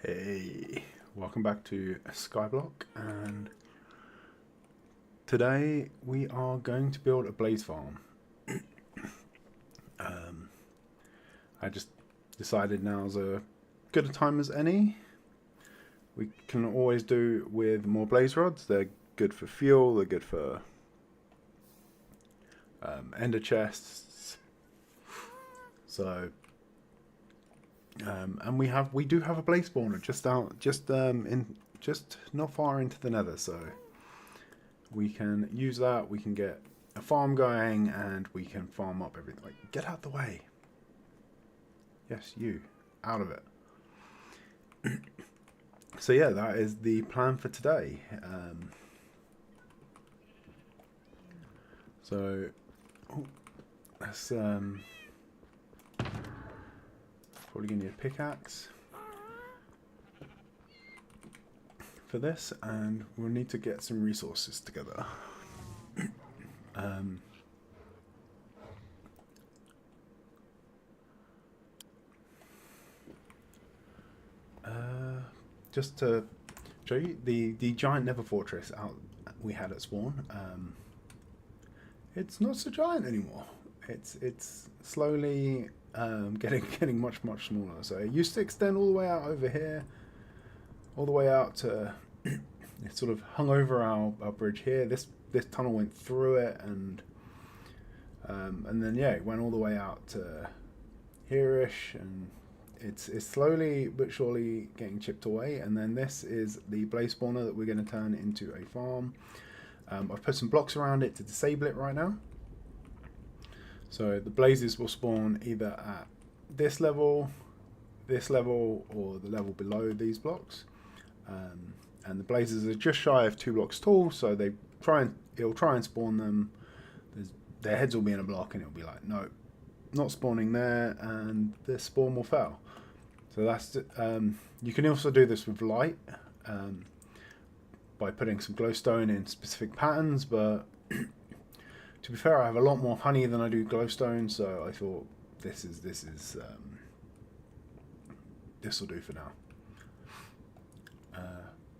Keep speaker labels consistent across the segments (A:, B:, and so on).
A: Hey, welcome back to Skyblock, and today we are going to build a blaze farm. I just decided now's a good a time as any. We can always do with more blaze rods. They're good for fuel, they're good for ender chests. So and we do have a blaze spawner just not far into the nether, so we can use that. We can get a farm going, and we can farm up everything. Like, get out the way. Yes, you out of it. So yeah, that is the plan for today. Let's probably gonna need a pickaxe for this, and we'll need to get some resources together. Just to show you the giant nether fortress out we had at spawn. It's not so giant anymore. It's slowly getting much smaller. So it used to extend all the way out over here, all the way out to it sort of hung over our bridge here. This tunnel went through it, and then yeah, it went all the way out to here-ish, and it's slowly but surely getting chipped away. And then this is the blaze spawner that we're going to turn into a farm. I've put some blocks around it to disable it right now. So the blazes will spawn either at this level, or the level below these blocks. And the blazes are just shy of 2 blocks tall, so it'll try and spawn them. Their heads will be in a block, and it'll be like, no, not spawning there, and the spawn will fail. So that's you can also do this with light, by putting some glowstone in specific patterns, but to be fair, I have a lot more honey than I do glowstone, so I thought this will do for now.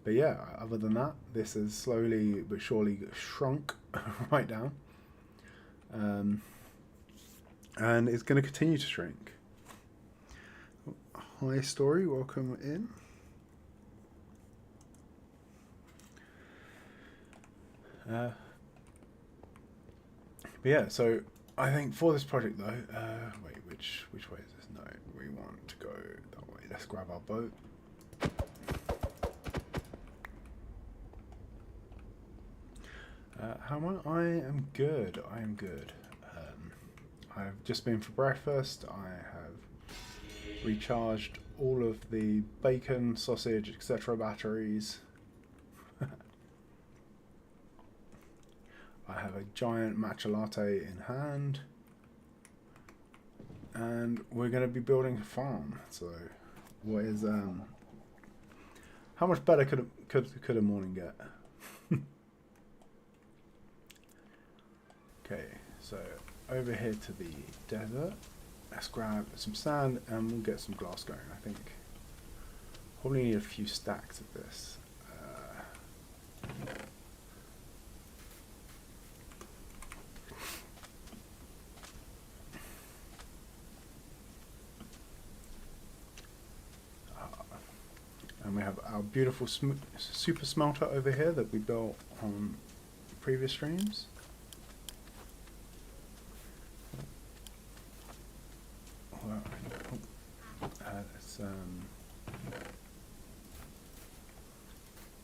A: But yeah, other than that, this has slowly but surely shrunk right down, and it's going to continue to shrink. Hi Story, welcome in. But yeah, so I think for this project though, wait, which way is this? No, we want to go that way. Let's grab our boat. How am I? I am good. I am good. I've just been for breakfast. I have recharged all of the bacon, sausage, etc. batteries. I have a giant matcha latte in hand, and we're going to be building a farm. So, what is how much better could a morning get? Okay, so over here to the desert. Let's grab some sand, and we'll get some glass going. I think probably need a few stacks of this. And we have our beautiful super smelter over here that we built on previous streams.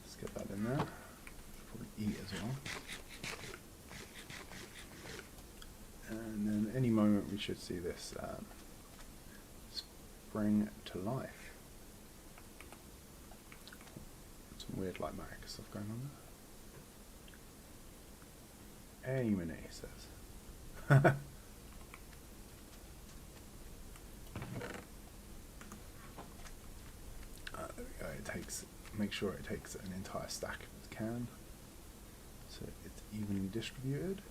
A: Let's get that in there. Probably eat as well. And then any moment we should see this spring to life. Some weird like Mac stuff going on there. Any minute, he says. There we go. Make sure it takes an entire stack if it can, so it's evenly distributed.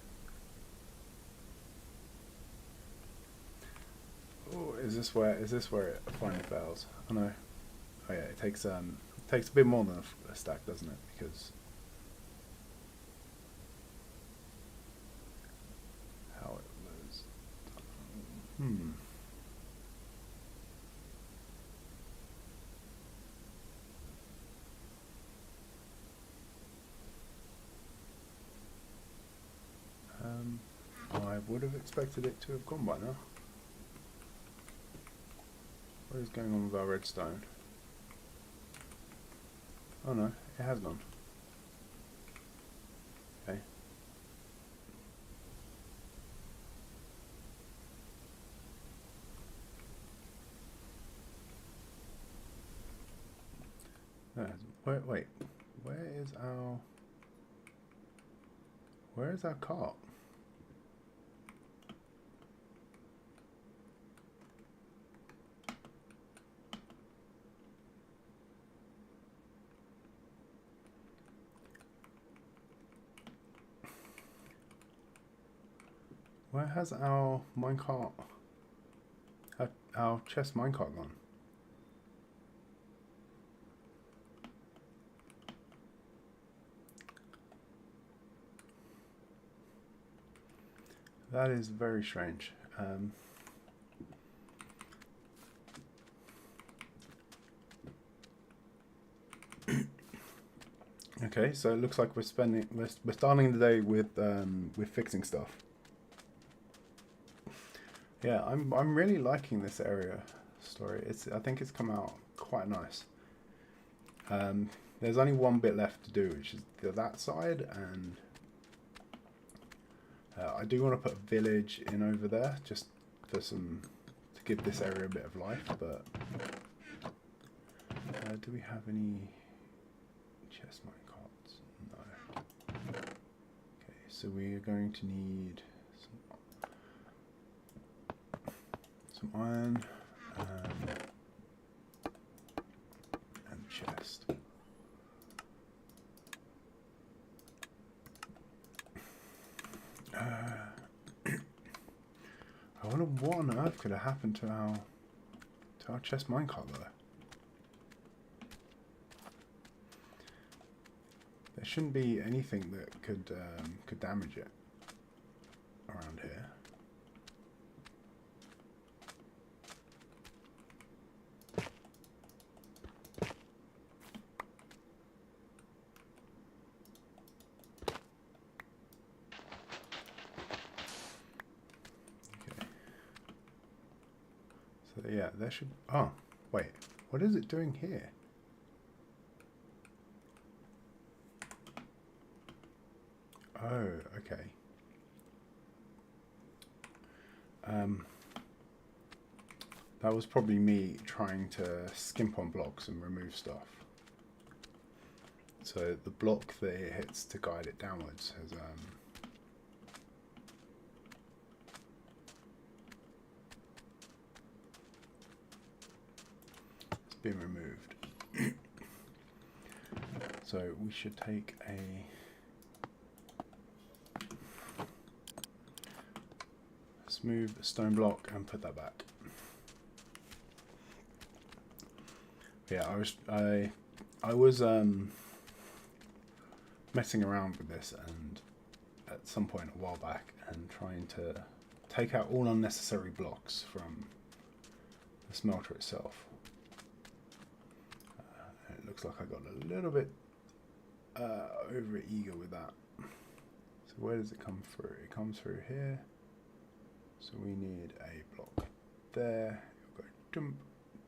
A: Oh, is this where it finally fails? Oh no. Oh yeah, it takes a bit more than a stack, doesn't it? Because how it was. Hmm. I would have expected it to have gone by now. What is going on with our redstone? Oh no, it has gone. Okay. Wait, where is our cart? Where has our minecart, our chest minecart gone? That is very strange. Okay, so it looks like we're starting the day with fixing stuff. Yeah, I'm really liking this area story. I think it's come out quite nice. There's only one bit left to do, which is that side, and I do want to put a village in over there, just for to give this area a bit of life. But do we have any chest minecarts? No. Okay, so we are going to need some iron and chest. I wonder what on earth could have happened to our chest minecart though. There shouldn't be anything that could damage it around here. Yeah, there should... Oh, wait. What is it doing here? Oh, okay. That was probably me trying to skimp on blocks and remove stuff. So the block that it hits to guide it downwards has... been removed. So we should take a smooth stone block and put that back. Yeah, I was messing around with this and at some point a while back and trying to take out all unnecessary blocks from the smelter itself. It looks like I got a little bit over eager with that. So where does it come through? It comes through here. So we need a block there. We'll go dump,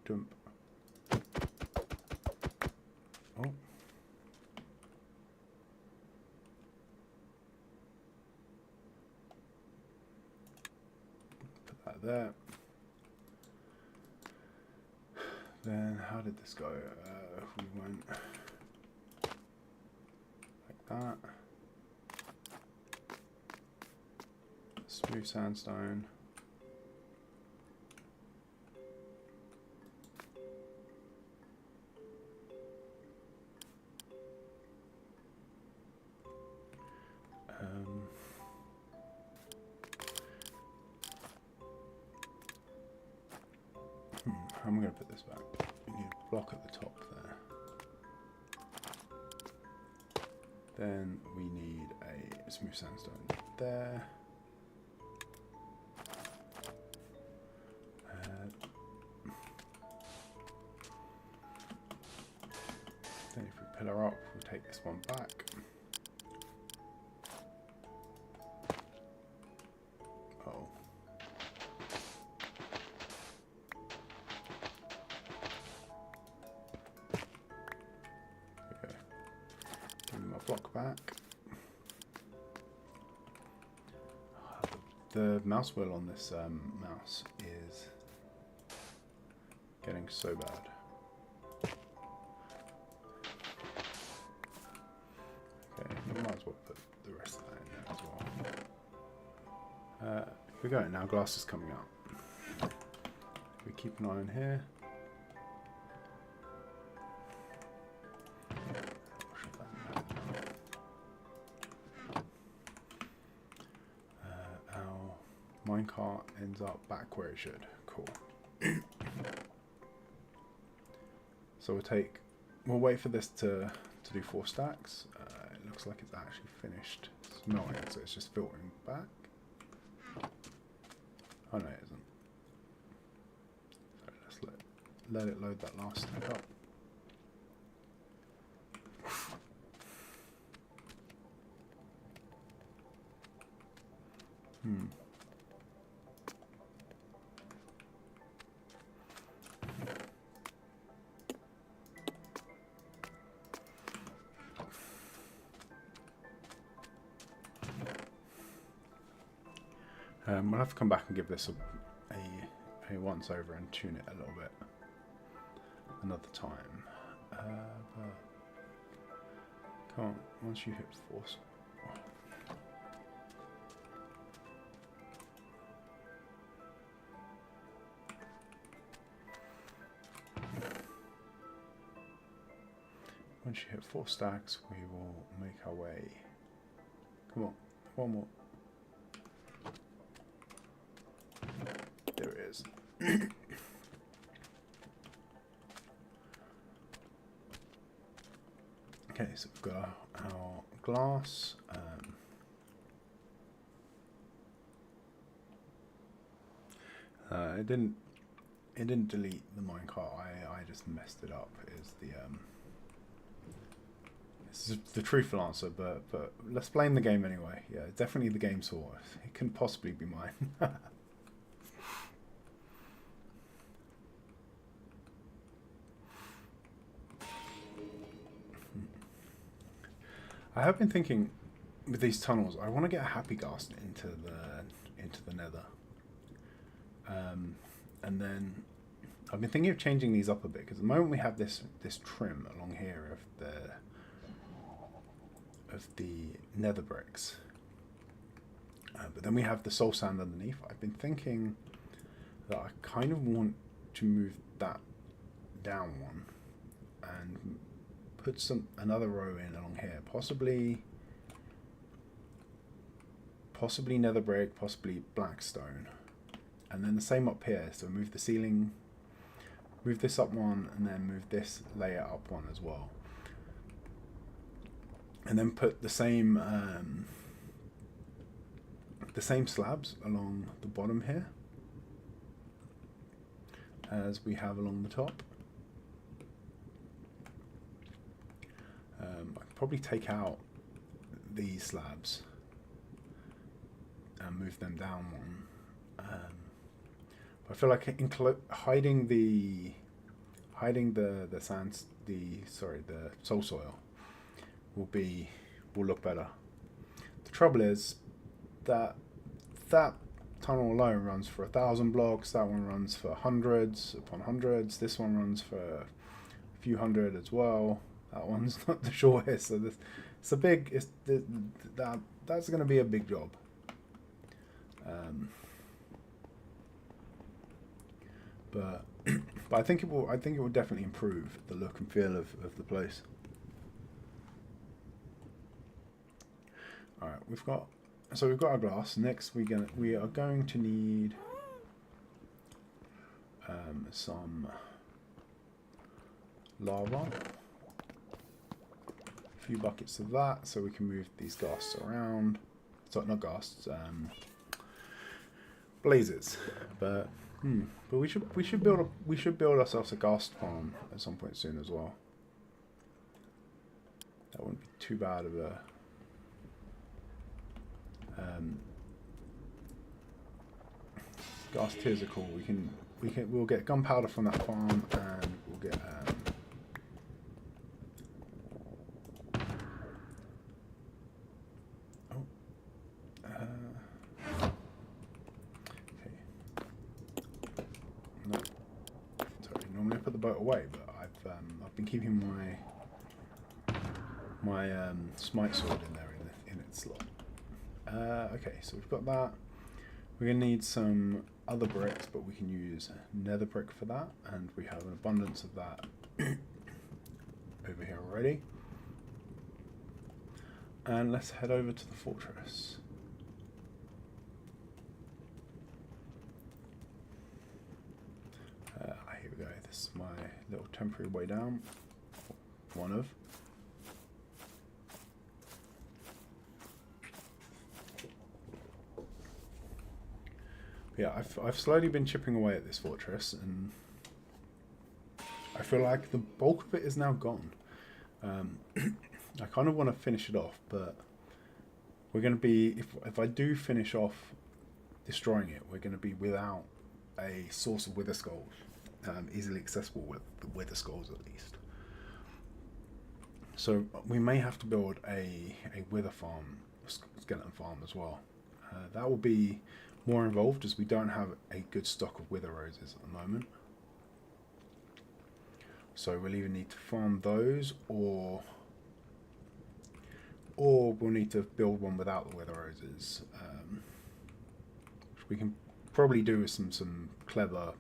A: dump. Oh. Put that there. Then how did this go? We went like that. Smooth sandstone. I'm going to put this back. We need a block at the top there. Then we need a smooth sandstone there. Then if we pillar up, we'll take this one back. Oh. Okay. Give me my block back. The mouse wheel on this mouse is getting so bad. Okay, we might as well put the rest of that in there as well. Here we go, now glass is coming out. We keep an eye on here. Minecart ends up back where it should. Cool. So we'll wait for this to do 4 stacks. It looks like it's actually finished smelting, so it's just filtering back. Oh no, it isn't. So let's let it load that last stack up. We'll have to come back and give this a once over and tune it a little bit another time. But come on, once you hit force. Once you hit 4 stacks, we will make our way. Come on, one more. There it is. Okay, so we've got our glass. It didn't delete the minecart. I just messed it up. Is the truthful answer, but let's blame the game anyway. Yeah, definitely the game's fault. It couldn't possibly be mine. I have been thinking with these tunnels, I want to get a happy ghast into the nether, and then I've been thinking of changing these up a bit because at the moment we have this trim along here of the nether bricks, but then we have the soul sand underneath. I've been thinking that I kind of want to move that down one and put another row in along here, possibly nether brick, possibly black stone, and then the same up here. So move the ceiling, move this up one, and then move this layer up one as well, and then put the same slabs along the bottom here as we have along the top. I could probably take out these slabs and move them down one. But I feel like hiding the soul soil will look better. The trouble is that tunnel alone runs for 1,000 blocks. That one runs for hundreds upon hundreds. This one runs for a few hundred as well. That one's not the shortest, so that's going to be a big job. But I think it will definitely improve the look and feel of the place. All right, we've got our glass. Next, we are going to need some lava. A few buckets of that, so we can move these ghasts around. Sorry, not ghasts, blazes. But we should build ourselves a ghast farm at some point soon as well. That wouldn't be too bad of a ghast tiers are cool. We'll get gunpowder from that farm, and we'll get okay. No, sorry. Normally I put the boat away, but I've been keeping my smite sword in there in its slot. Okay, so we've got that. We're going to need some other bricks, but we can use nether brick for that, and we have an abundance of that over here already. And let's head over to the fortress. Here we go. This is my little temporary way down. One of. Yeah, I've slowly been chipping away at this fortress, and I feel like the bulk of it is now gone. I kind of want to finish it off, but we're going to be, if I do finish off destroying it, we're going to be without a source of wither skulls, easily accessible with the wither skulls at least. So we may have to build a wither farm, skeleton farm as well. That will be more involved, as we don't have a good stock of wither roses at the moment. So we'll either need to farm those, or we'll need to build one without the wither roses, which we can probably do with some clever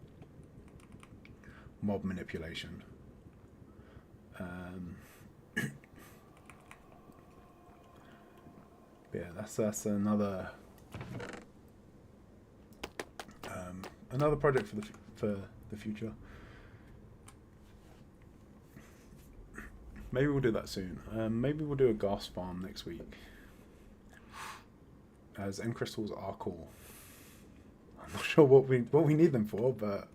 A: mob manipulation. Yeah, that's another project for the future. Maybe we'll do that soon. Maybe we'll do a ghast farm next week, as end crystals are cool. I'm not sure what we need them for, but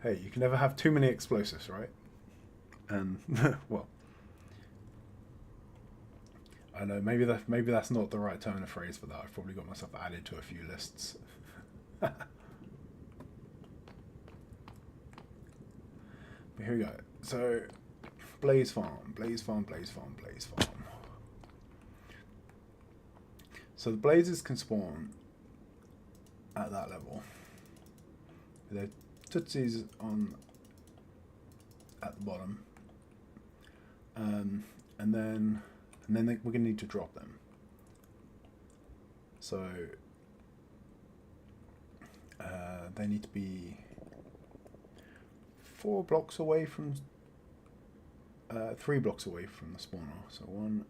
A: hey, you can never have too many explosives, right? And well, I know maybe that's not the right turn of phrase for that. I've probably got myself added to a few lists. But here we go. So, blaze farm. So the blazes can spawn at that level. They're tootsies at the bottom, and then we're going to need to drop them. So they need to be 4 blocks away from 3 blocks away from the spawner. So 1,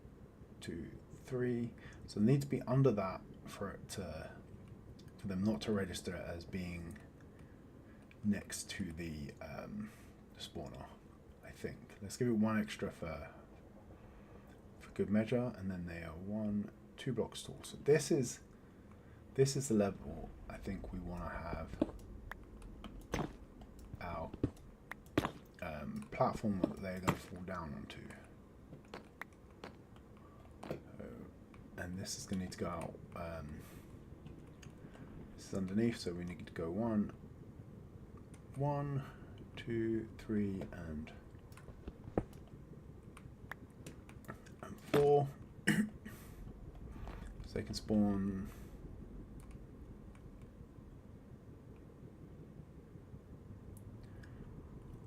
A: 2, 3. So they need to be under that for them not to register as being next to the spawner, I think. Let's give it 1 extra for good measure, and then they are 1, 2 blocks tall. So this is the level I think we want to have our platform that they're going to fall down onto. And this is going to need to go out. This is underneath, so we need to go 1, 2, 3, and 4. So they can spawn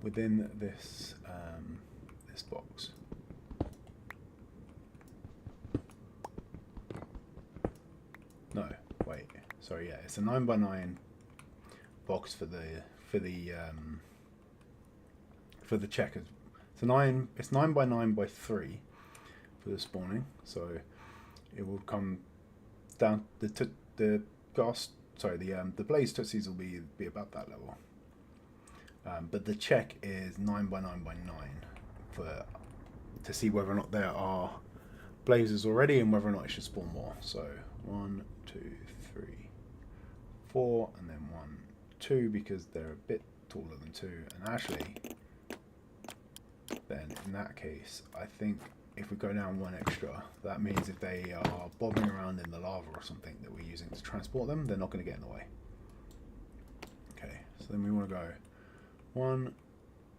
A: within this this box. No, wait. Sorry, yeah, it's a 9x9 box for the checkers. It's 9x9x3 for the spawning. So it will come down the blaze tootsies will be about that level. But the check is 9 by 9 by 9 to see whether or not there are blazes already and whether or not it should spawn more. So 1, 2, 3, 4, and then 1, 2, because they're a bit taller than 2. And actually, then in that case, I think if we go down 1 extra, that means if they are bobbing around in the lava or something that we're using to transport them, they're not going to get in the way. Okay, so then we want to go 1,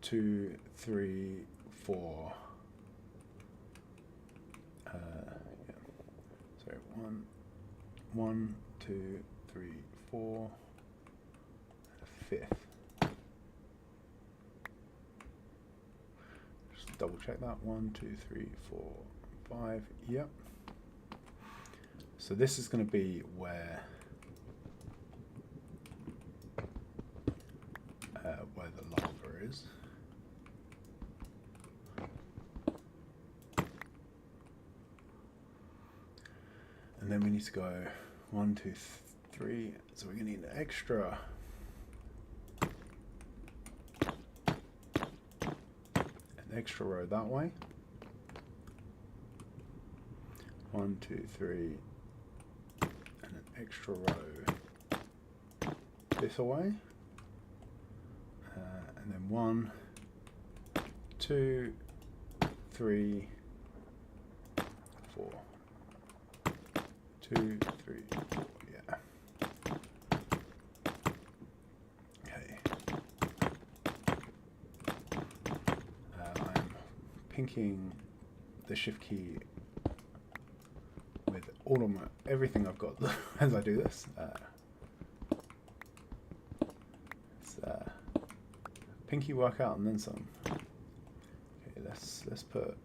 A: 2, 3, 4. Yeah. Sorry, 1, 2, 3, 4, and a 5th. Just double check that. 1, 2, 3, 4, 5. Yep. So this is going to be where the lava is. And then we need to go 1, 2, 3. So we're going to need an extra row that way. 1, 2, 3, and an extra row this away. And then 1, 2, 3, 4. 2, 3, 4, yeah. Okay. I'm pinking the shift key with all of everything I've got as I do this. It's pinky workout and then some. Okay, let's put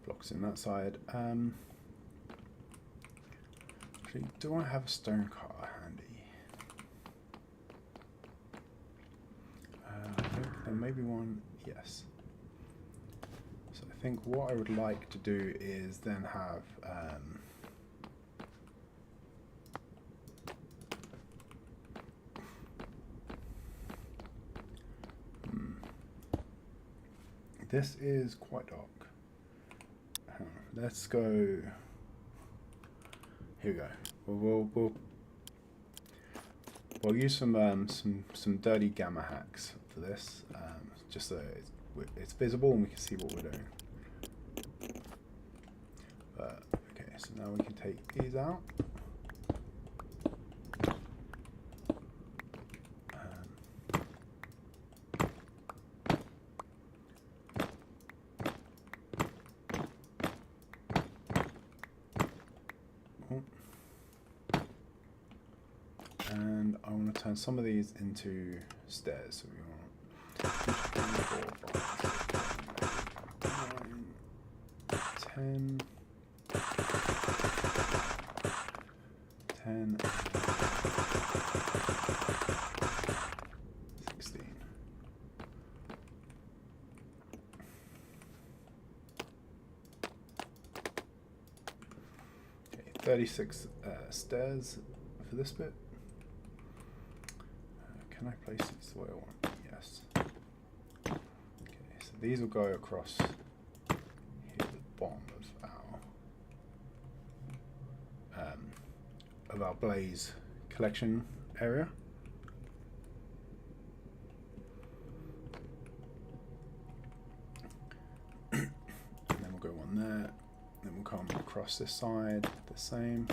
A: blocks in that side. Actually, do I have a stone car handy? I think there may be one. Yes. So I think what I would like to do is then have this is quite dark. Let's go. Here we go. We'll use some dirty gamma hacks for this, just so it's visible and we can see what we're doing. Okay, so now we can take these out. And I want to turn some of these into stairs. So we want 2, 3, 4, 5, 6, 7, 8, 9, 10, 16. Okay, 36 stairs for this bit. Can I place these the way I want? Yes. Okay, so these will go across here at the bottom of our blaze collection area. And then we'll go one there. Then we'll come across this side, the same.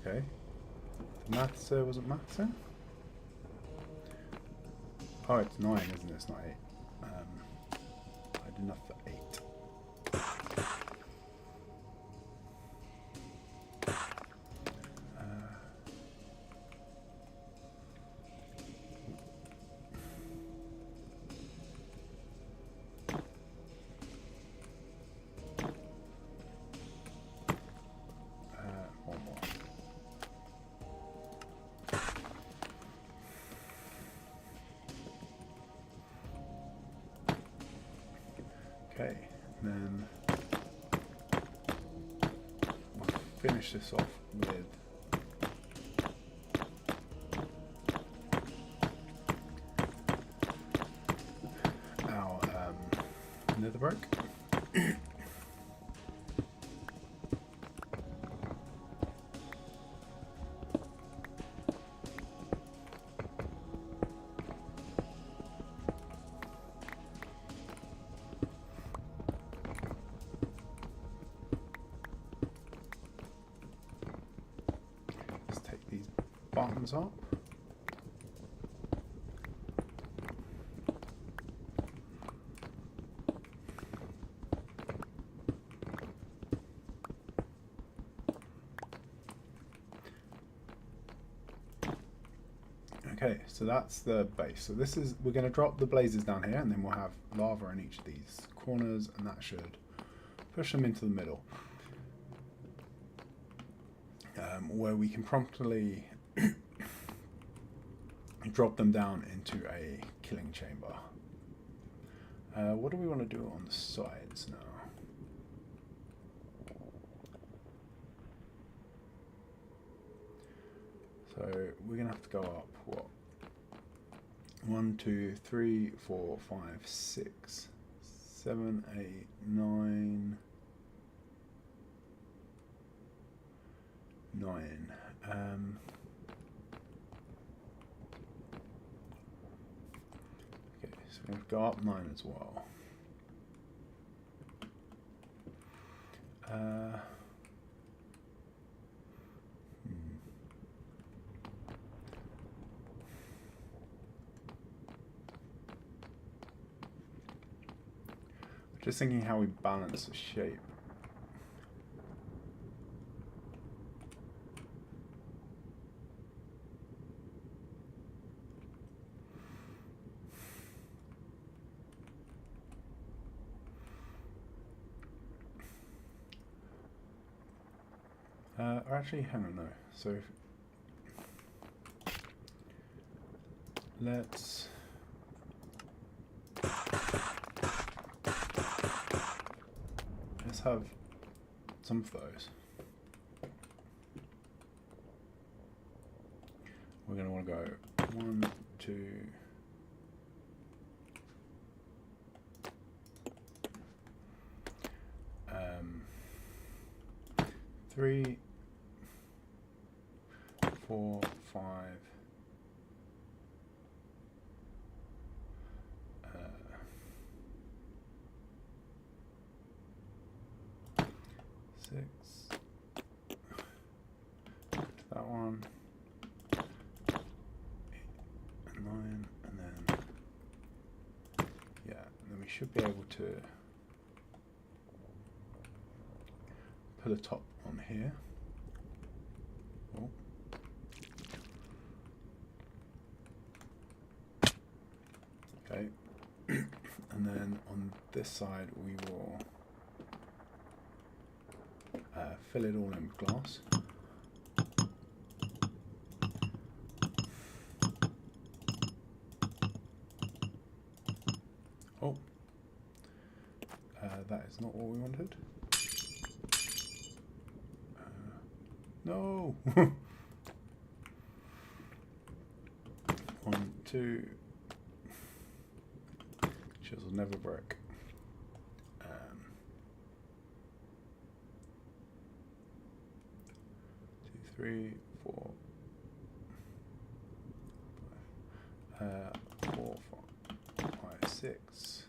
A: Okay. The maths wasn't maths then? Oh, it's 9, isn't it? It's not 8. had enough for 8. One more. Okay, and then we'll finish this off with our nether brick. Buttons up. Okay, so that's the base. So this is, we're going to drop the blazes down here, and then we'll have lava in each of these corners, and that should push them into the middle, where we can promptly drop them down into a killing chamber. What do we want to do on the sides now? So we're going to have to go up, what? 1, 2, 3, 4, 5, 6, 7, 8, 9. 9. Okay, so we're going to go up 9 as well. Just thinking how we balance the shape. Or actually, hang on, no. So let's have some of those. We're going to want to go 1, 2, 3, 4, 5, 6, that one, 8 and 9, and then, yeah, and then we should be able to put a top on here. Oh. Okay, and then on this side we will fill it all in with glass. Oh, that is not what we wanted. No! 1, 2. Chisel never broke. 2, 3, 4, 4, 5, 6.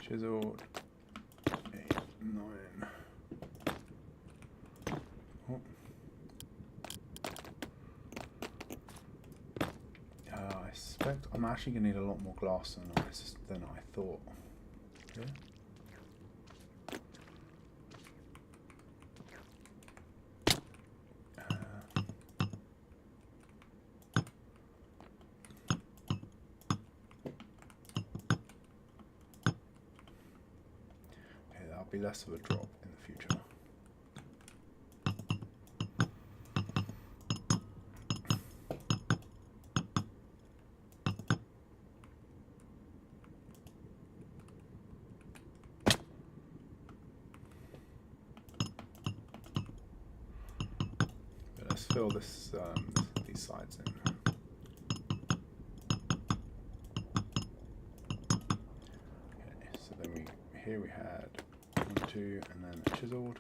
A: Chiseled. 8, 9. Oh. I I suspect I'm actually going to need a lot more glass than I thought. Yeah. Okay, that'll be less of a drop in the future. Let's fill this these sides in. Okay, so then here we had 1, 2, and then chiseled.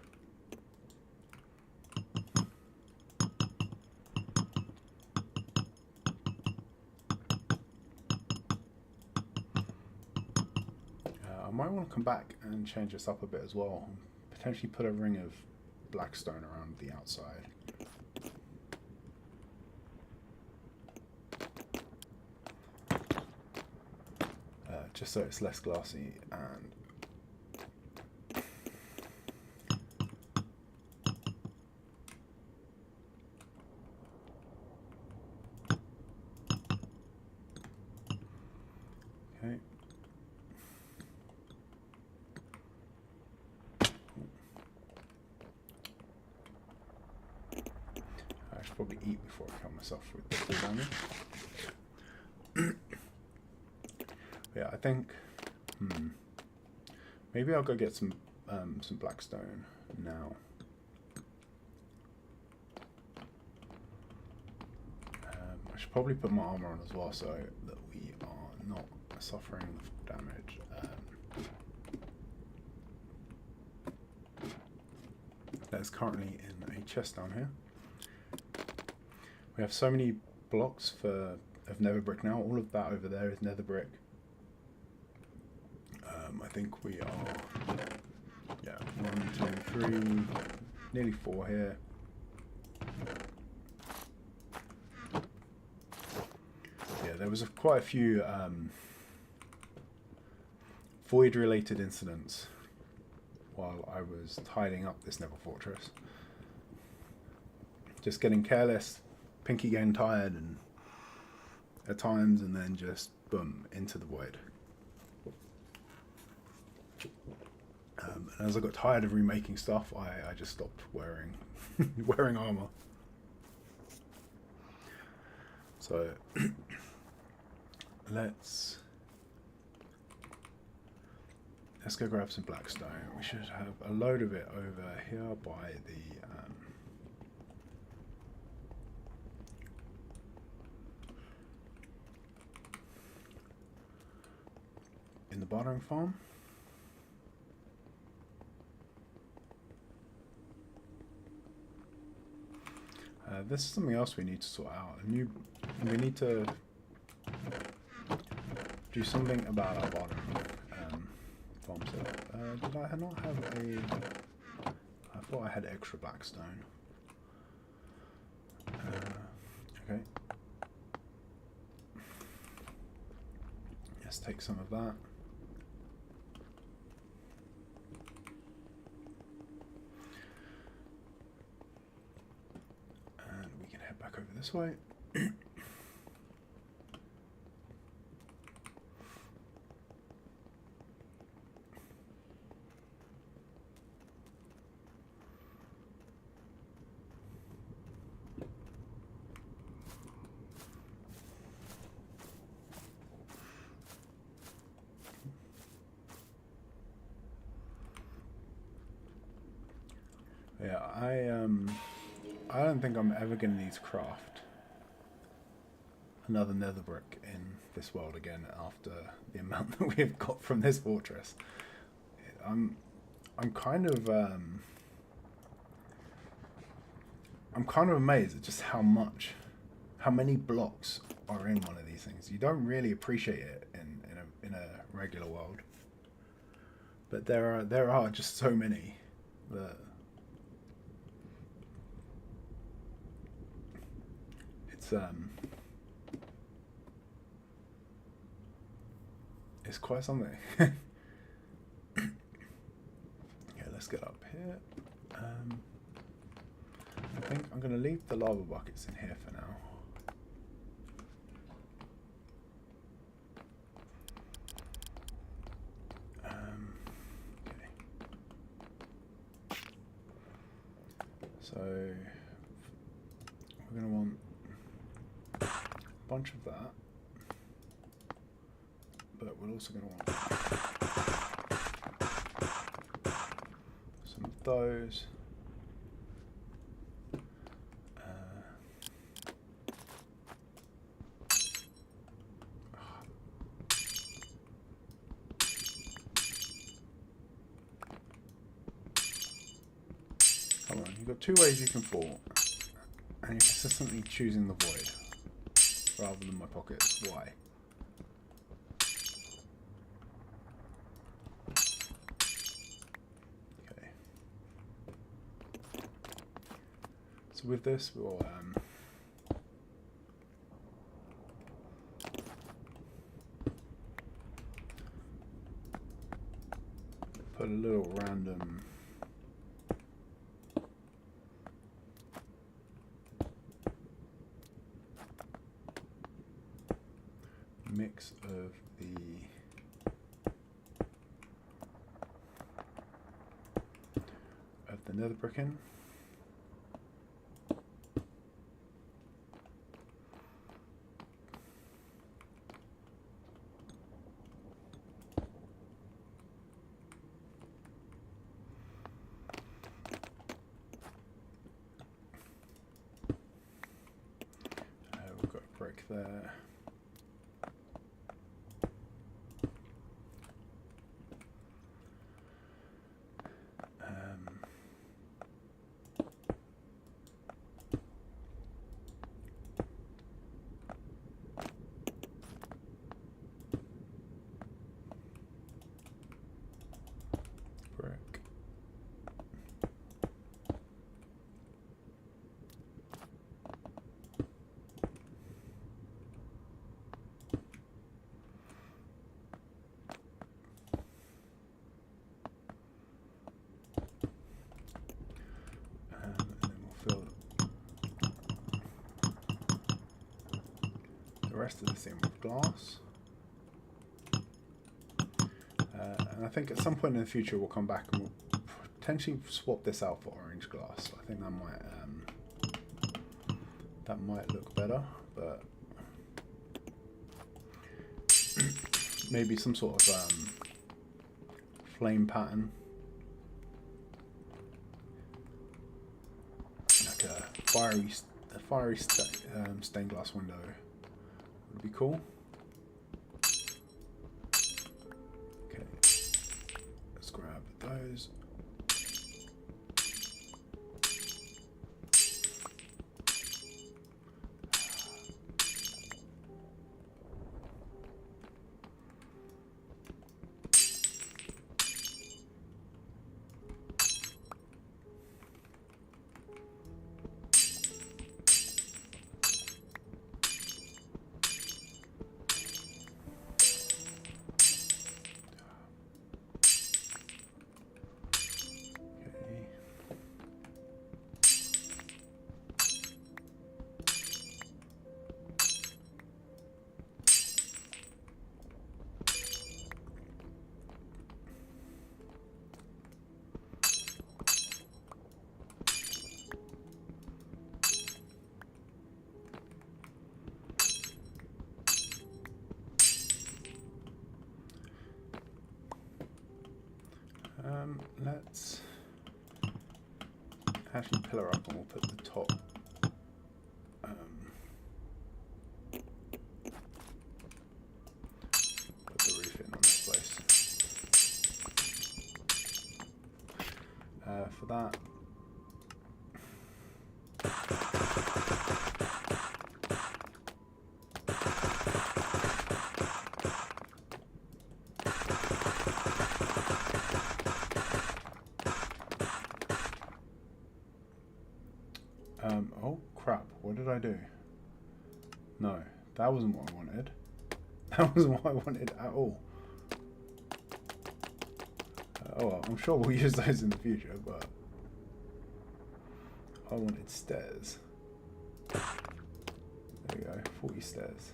A: I might want to come back and change this up a bit as well. Potentially put a ring of black stone around the outside. Just so it's less glassy and okay. I should probably eat before I kill myself with the full damage. Yeah, I think maybe I'll go get some black stone now. I should probably put my armor on as well so that we are not suffering the full damage. There's currently in a chest down here. We have so many blocks of nether brick now. All of that over there is nether brick. I think we are, yeah, 1, 2, 3, nearly 4 here. Yeah, there was quite a few void-related incidents while I was tidying up this nether fortress. Just getting careless, Pinky getting tired, and at times, and then just boom into the void. And as I got tired of remaking stuff, I just stopped wearing wearing armor. So let's go grab some black stone. We should have a load of it over here by the in the bartering farm. This is something else we need to sort out. We need to do something about our bartering farm setup. Did I not have a? I thought I had extra black stone. Okay. Let's take some of that. Back over this way. Yeah, I don't think I'm ever going to need to craft another nether brick in this world again after the amount that we have got from this fortress. I'm kind of amazed at just how many blocks are in one of these things. You don't really appreciate it in a regular world, but there are just so many that It's quite something. Okay, let's get up here. I think I'm going to leave the lava buckets in here for now. Okay. So we're going to want a bunch of that, but we're also going to want some of those. Come on, you've got two ways you can fall, and you're consistently choosing the void rather than my pockets. Why? Okay. So with this, we'll put a little random mix of the nether brick in. We've got a brick there. Brick. And then we'll fill the rest of this in with glass. And I think at some point in the future we'll come back and we'll potentially swap this out for orange glass. I think that might look better, but maybe some sort of flame pattern, like a fiery stained glass window would be cool. Grab those. Let's actually pillar up and we'll put the top put the roof in on this place. For that, oh crap, what did I do? No, that wasn't what I wanted. That wasn't what I wanted at all. Oh well, I'm sure we'll use those in the future, but I wanted stairs. There we go, 40 stairs.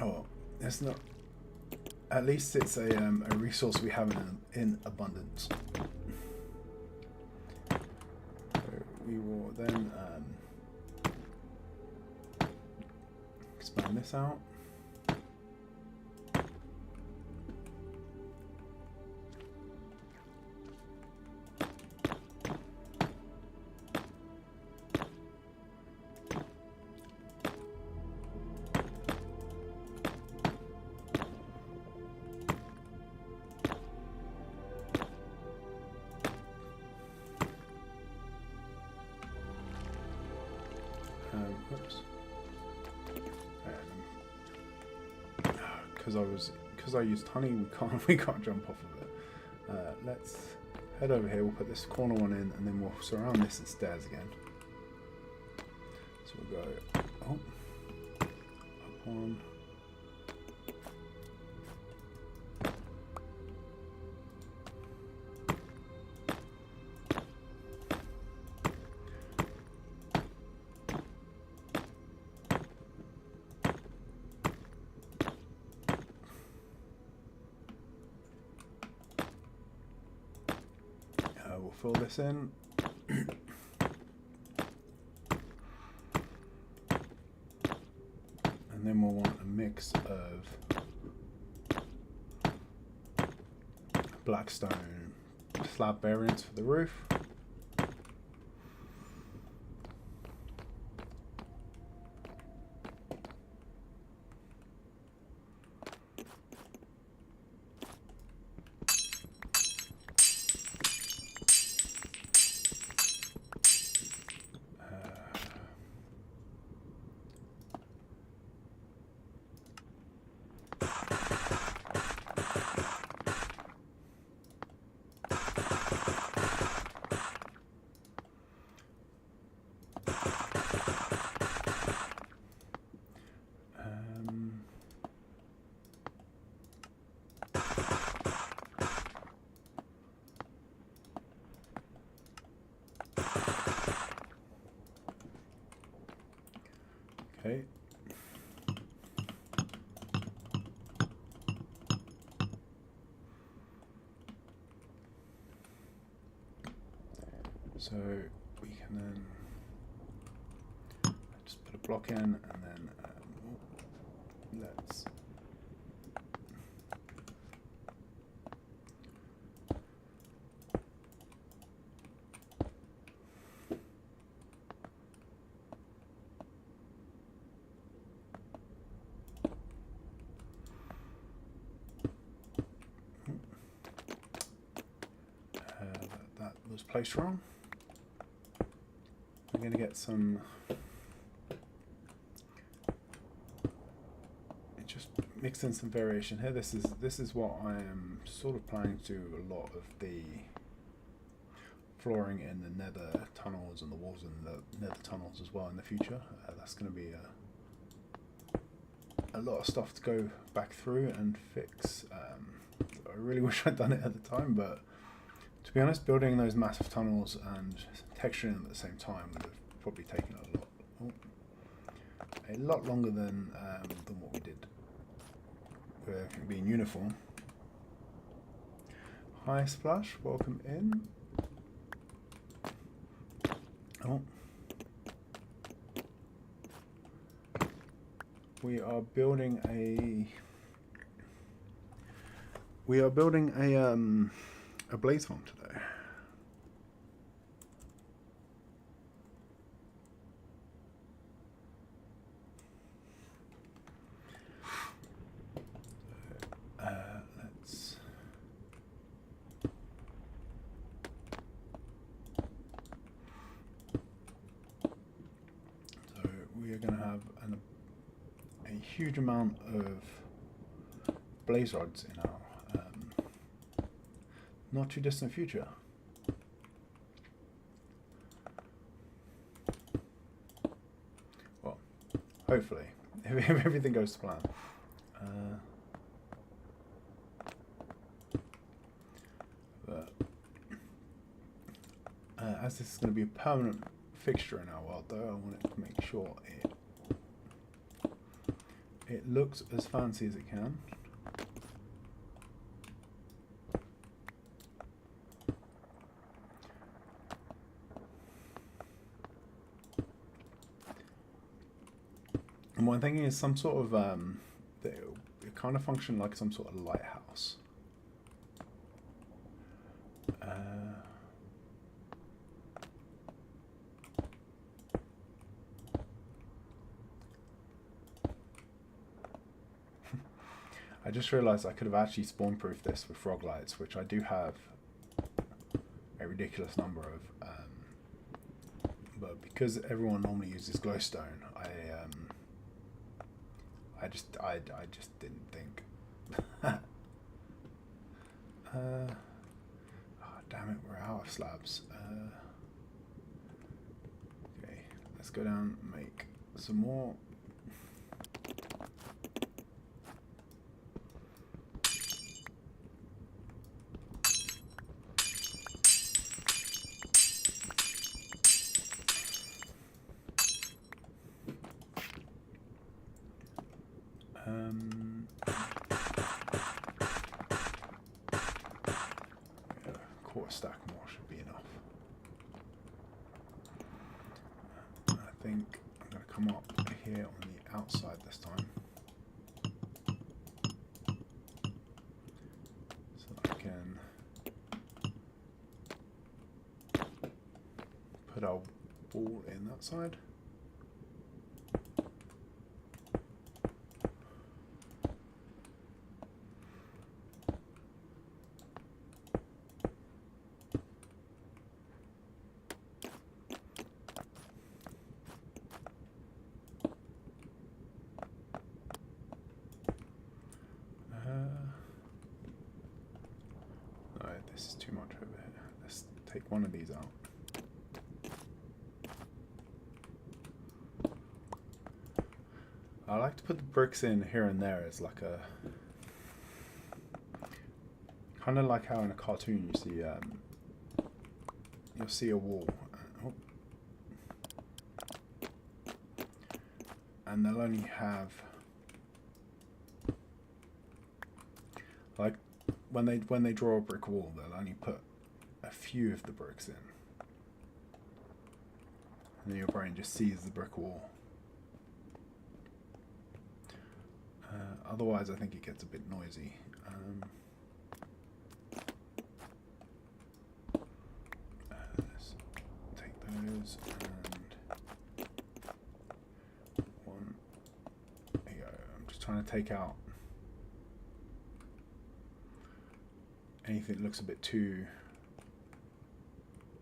A: Oh, it's not. At least it's a resource we have in abundance. So we will then expand this out. Because I used honey, we can't jump off of it. Let's head over here. We'll put this corner one in, and then we'll surround this with stairs again. So we'll go up one. Fill this in. And then we'll want a mix of blackstone slab variants for the roof. Okay. So we can then just put a block in, and then let's that was placed wrong. I'm going to get some, just mix in some variation here. This is what I am sort of planning to do a lot of the flooring in the nether tunnels and the walls in the nether tunnels as well in the future. That's going to be a lot of stuff to go back through and fix. I really wish I'd done it at the time, but to be honest, building those massive tunnels and texturing them at the same time would have probably taken a lot longer than what we did with everything being uniform. Hi Splash, welcome in. Oh, we are building a blaze farm today. So we are going to have a huge amount of blaze rods in our not too distant future. Hopefully, if everything goes to plan. But as this is going to be a permanent fixture in our world, though, I want to make sure it looks as fancy as it can. And one thing is some sort of it kind of function like some sort of lighthouse. I just realised I could have actually spawn-proofed this with frog lights, which I do have a ridiculous number of. But because everyone normally uses glowstone, I just didn't think. Oh, damn it, we're out of slabs. Okay, let's go down and make some more. Quarter stack more should be enough. I think I'm going to come up here on the outside this time, so that I can put our wall in that side. This is too much over here. Let's take one of these out. I like to put the bricks in here and there as like a kind of like how in a cartoon you see you'll see a wall, and they'll only have like. When they draw a brick wall, they'll only put a few of the bricks in, and then your brain just sees the brick wall. Otherwise, I think it gets a bit noisy. Let's take those and one. There you go. I'm just trying to take out anything that looks a bit too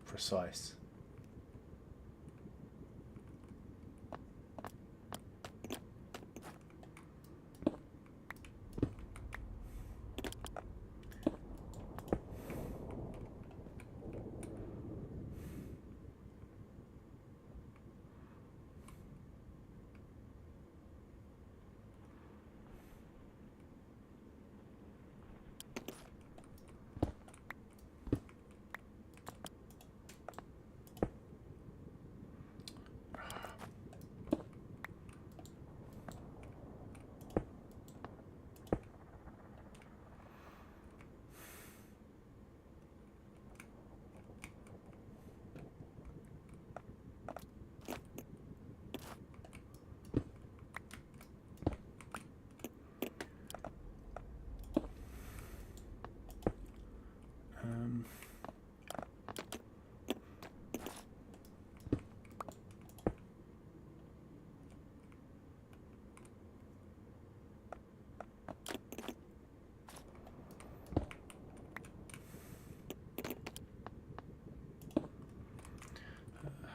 A: precise.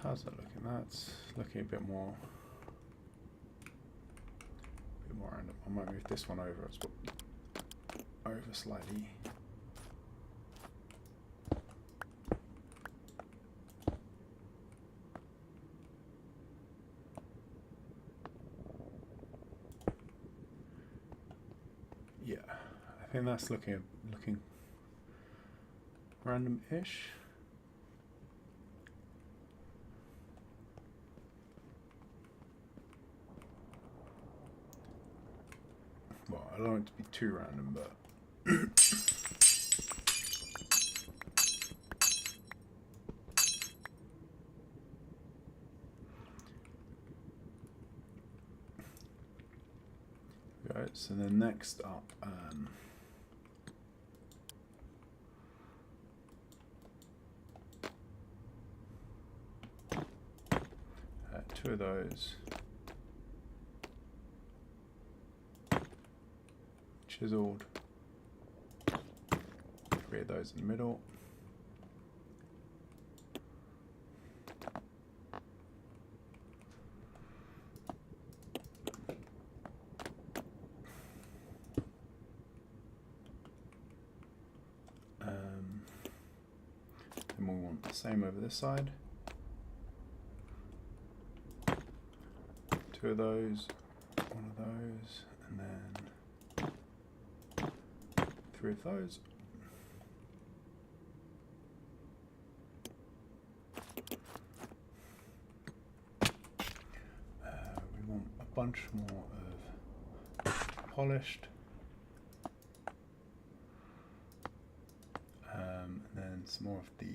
A: How's that looking? That's looking a bit more random. I might move this one over as well, over slightly. yeah, I think that's looking random-ish. Well, I don't want it to be too random, but right. So then next up, two of those. Chiseled. 3 of those in the middle. Then we want the same over this side. 2 of those, 1 of those, and then 3 of those. We want a bunch more of polished. And then some more of the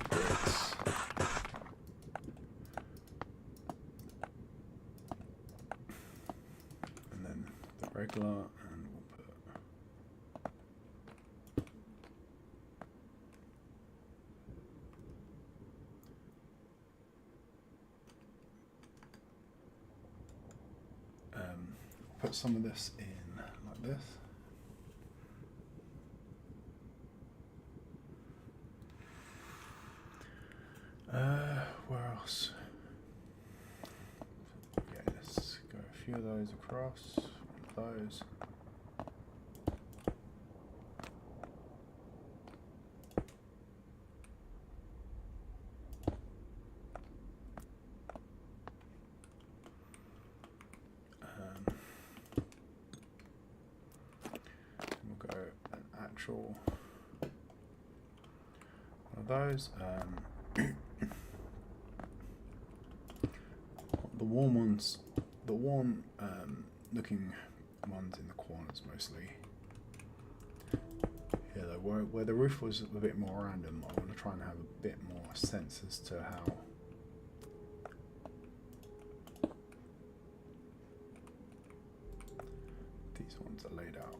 A: bricks. And then the regular, and we'll put put some of this in like this. Where else? Yeah, let's go a few of those across. One of those. We'll go an actual one of those. The warm ones, the warm looking ones in the corners mostly. Yeah, though, where the roof was a bit more random, I want to try and have a bit more sense as to how these ones are laid out.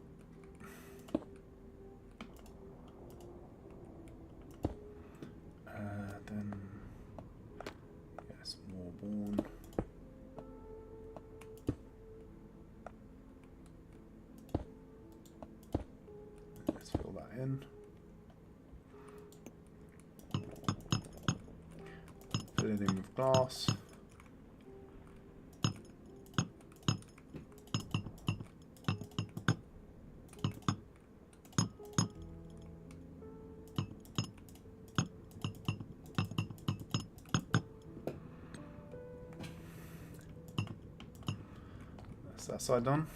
A: Then, yes, more born. Let's fill that in. Fill it in with glass. That's that side done.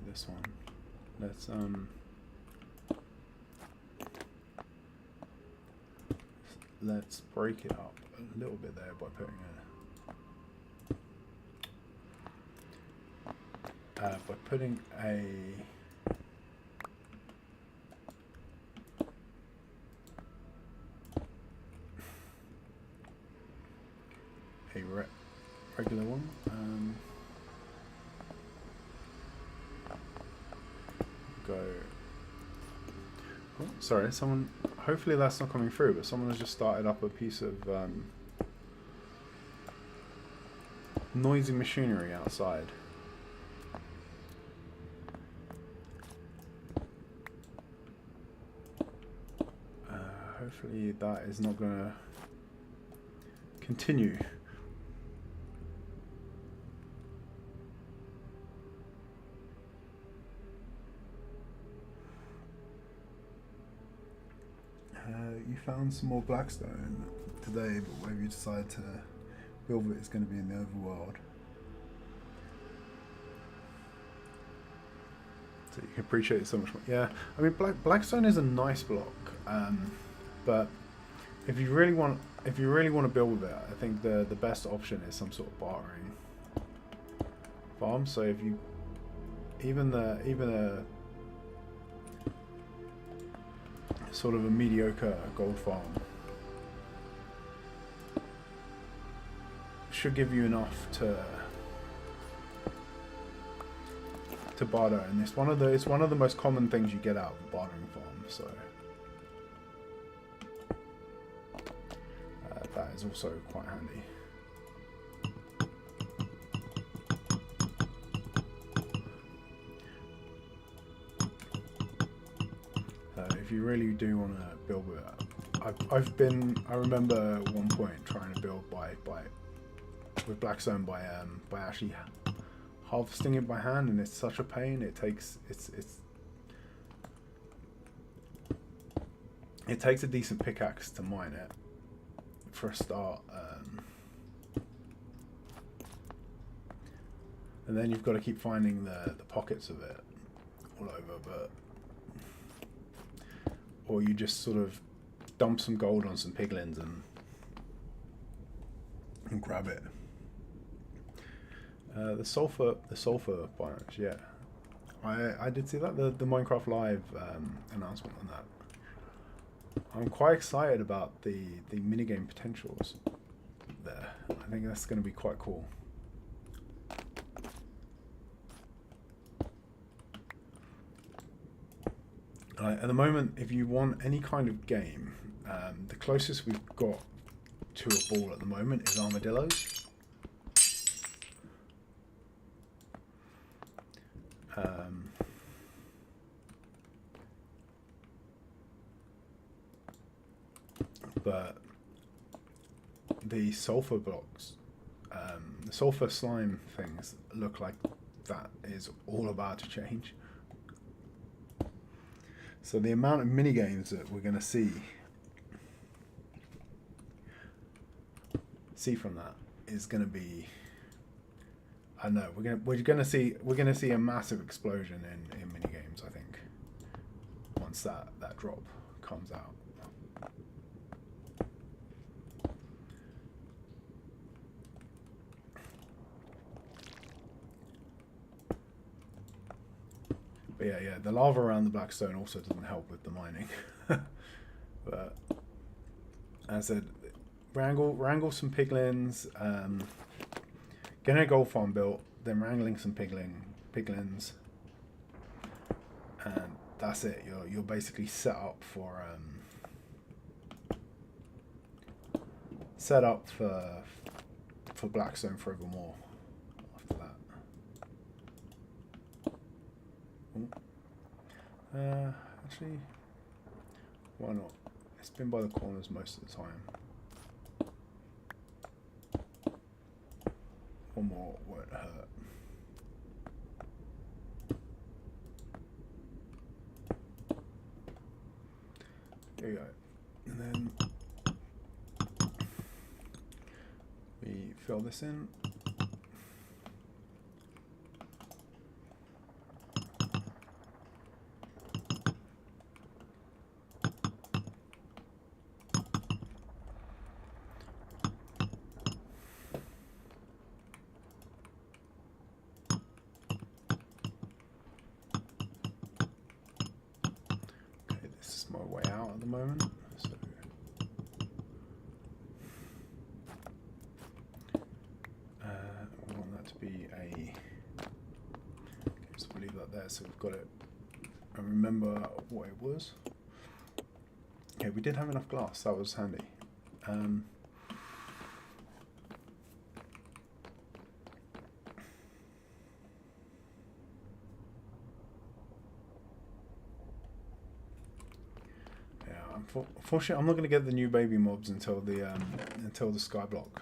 A: This one. Let's break it up a little bit there by putting a regular one. Go. Oh, Sorry, someone. Hopefully that's not coming through, but someone has just started up a piece of noisy machinery outside. Hopefully that is not going to continue. You found some more blackstone today, but whether you decide to build it is going to be in the overworld. So you can appreciate it so much more. Yeah, I mean, blackstone is a nice block, but if you really want to build with it, I think the best option is some sort of bartering farm. So if you even a sort of a mediocre gold farm should give you enough to barter, and it's one of the most common things you get out of a bartering farm. So that is also quite handy. If you really do want to build with it, I remember at one point trying to build with blackstone by actually harvesting it by hand, and it's such a pain. It takes a decent pickaxe to mine it for a start, and then you've got to keep finding the pockets of it all over, or you just sort of dump some gold on some piglins and grab it. The sulfur biomes, yeah. I did see that, the Minecraft Live announcement on that. I'm quite excited about the minigame potentials there. I think that's going to be quite cool. At the moment, if you want any kind of game, the closest we've got to a ball at the moment is armadillos. But the sulfur blocks, the sulfur slime things look like that is all about to change. So the amount of mini games that we're going to see from that is going to be, I don't know, we're going to see a massive explosion in mini games, I think, once that drop comes out. But yeah, the lava around the blackstone also doesn't help with the mining. But as I said, wrangle some piglins, getting a gold farm built, then wrangling some piglins, and that's it. You're basically set up for blackstone forevermore. After that. Actually, why not? It's been by the corners most of the time. One more won't hurt. There you go. And then we fill this in. Moment, so we want that to be a. Just leave that there, so we've got it. And remember what it was. Okay, we did have enough glass. That was handy. Unfortunately, I'm not going to get the new baby mobs until the Skyblock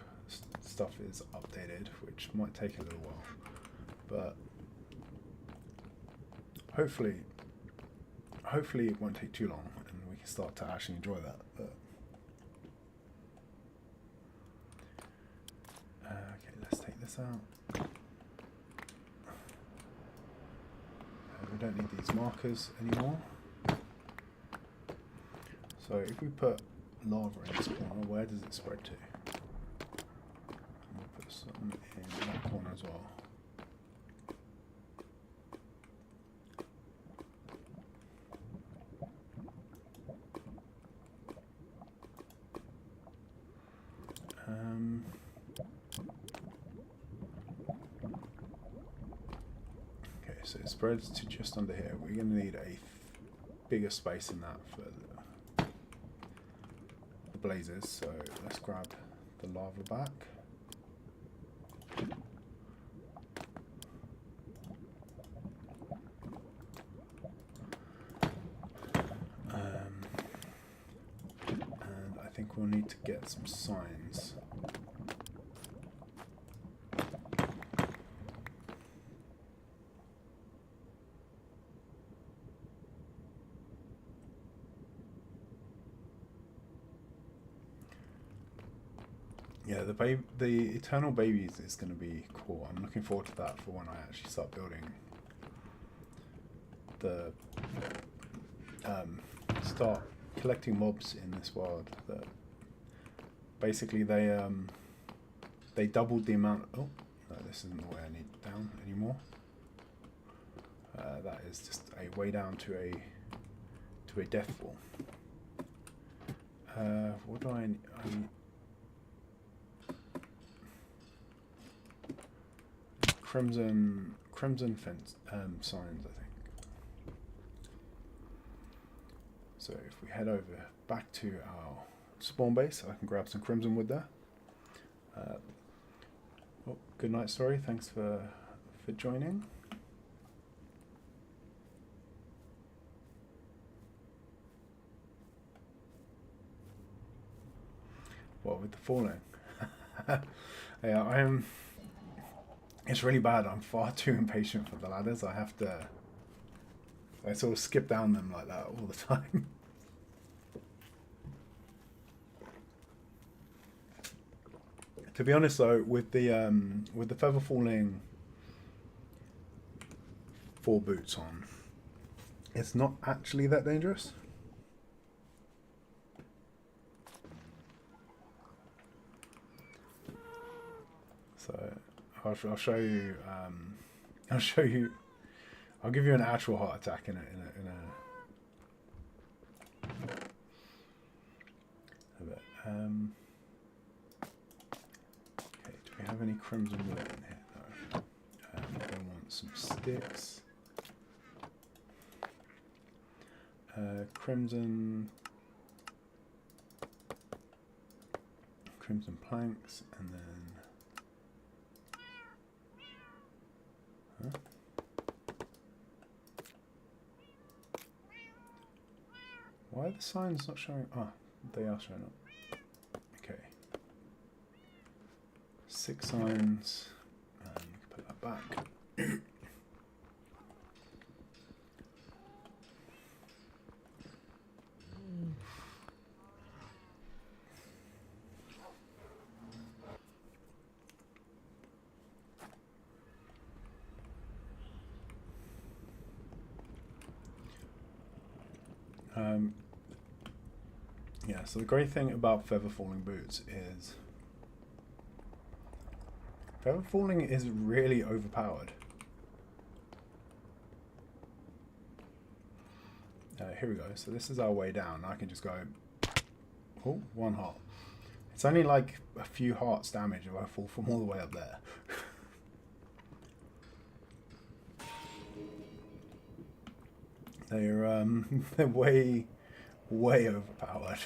A: stuff is updated, which might take a little while. But hopefully it won't take too long, and we can start to actually enjoy that. But okay, let's take this out. We don't need these markers anymore. So if we put lava in this corner, where does it spread to? We'll put some in that corner as well. Okay, so it spreads to just under here. We're going to need a bigger space in that for the blazes, so let's grab the lava back. And I think we'll need to get some signs. Yeah, the Eternal Babies is going to be cool. I'm looking forward to that for when I actually start building the start collecting mobs in this world. That basically they doubled the amount. Oh no, this isn't the way I need down anymore. That is just a way down to a death fall. What do I need? Crimson fence signs, I think. So if we head over back to our spawn base, I can grab some crimson wood there. Oh, good night, Story. Thanks for joining. What with the falling? Yeah, I am. It's really bad. I'm far too impatient for the ladders. I sort of skip down them like that all the time. To be honest, though, with the feather falling 4 boots on, it's not actually that dangerous. So I'll show you. I'll give you an actual heart attack in a bit. Okay, do we have any crimson wood in here? No. I want some sticks. Crimson planks, and then. Why are the signs not showing? Ah, they are showing up. Okay. 6 signs. Put that back. Yeah, so the great thing about feather falling boots is feather falling is really overpowered. Here we go. So this is our way down. I can just go, oh, 1 heart. It's only like a few hearts damage if I fall from all the way up there. They're way way overpowered.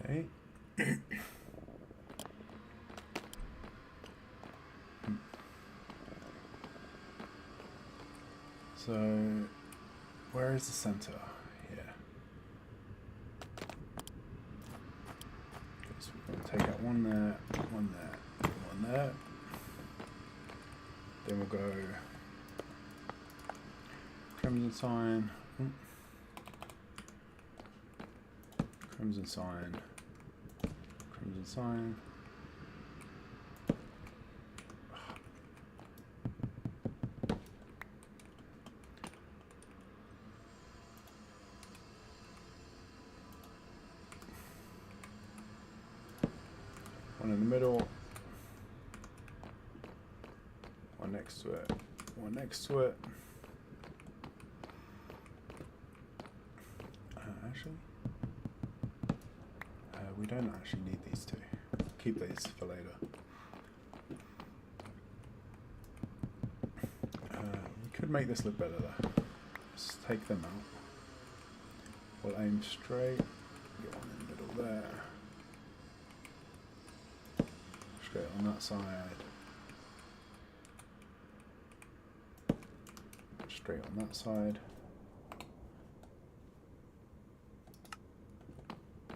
A: Okay. So, where is the center? Here. Okay, so we're going to take out one there, one there, one there. Then we'll go crimson sign, crimson sign, crimson sign. One in the middle, one next to it, one next to it. Actually, we don't actually need these two. Keep these for later. We could make this look better though. Let's take them out. We'll aim straight, get one in the middle there. Straight on that side. Straight on that side.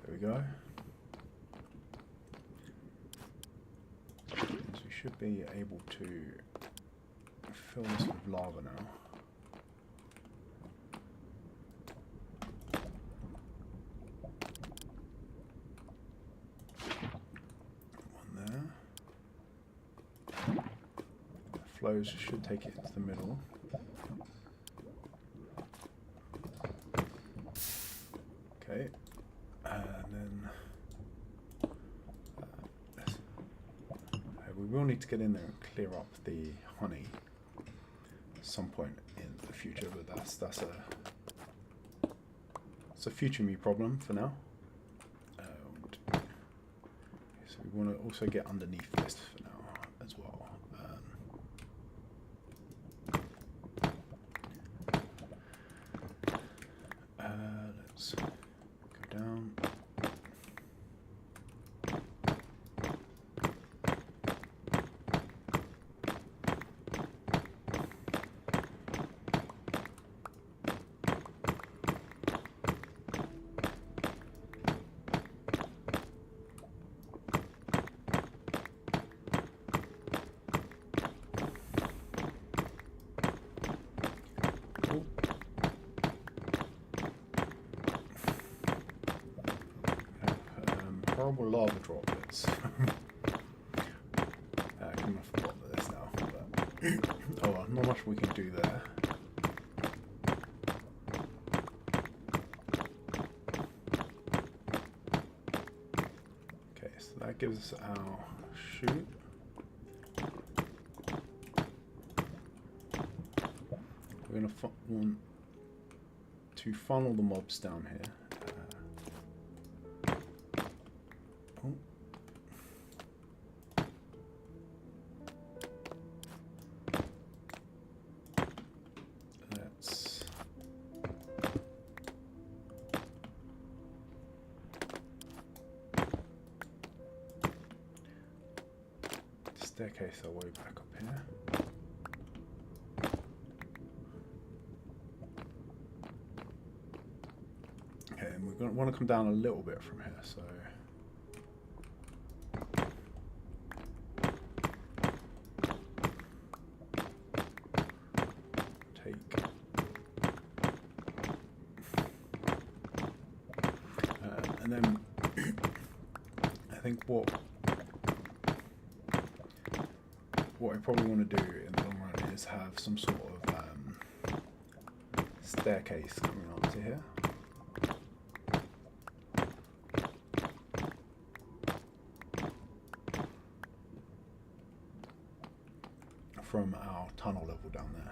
A: There we go. So we should be able to fill this with lava now. Flows should take it into the middle. Okay, and then we will need to get in there and clear up the honey at some point in the future, but that's a future me problem for now. So we want to also get underneath this for now as well. Let's go down. Horrible lava droplets. Coming off the bottom of this now, but oh well, not much we can do there. Okay, so that gives us our chute. We're going to want to funnel the mobs down here. Staircase our way back up here. Okay, and we're going to want to come down a little bit from here, so take and then I think what I probably want to do in the long run is have some sort of staircase coming up to here. From our tunnel level down there.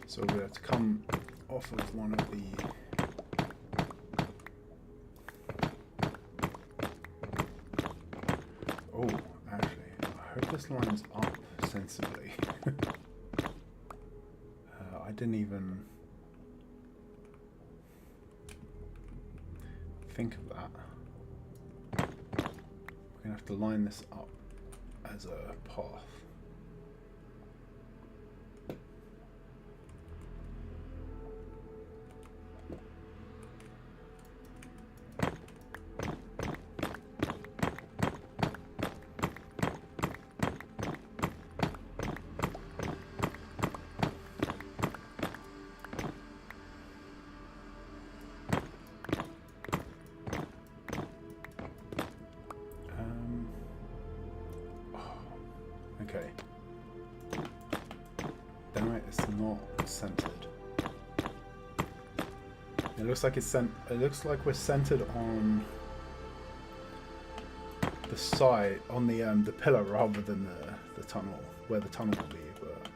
A: So we have to come off of one of the actually, I hope this lines up sensibly. I didn't even think of that. We're gonna have to line this up as a path. Okay. Damn it, it's not centered. It looks like it's it looks like we're centered on the side, on the pillar rather than the tunnel, where the tunnel will be. But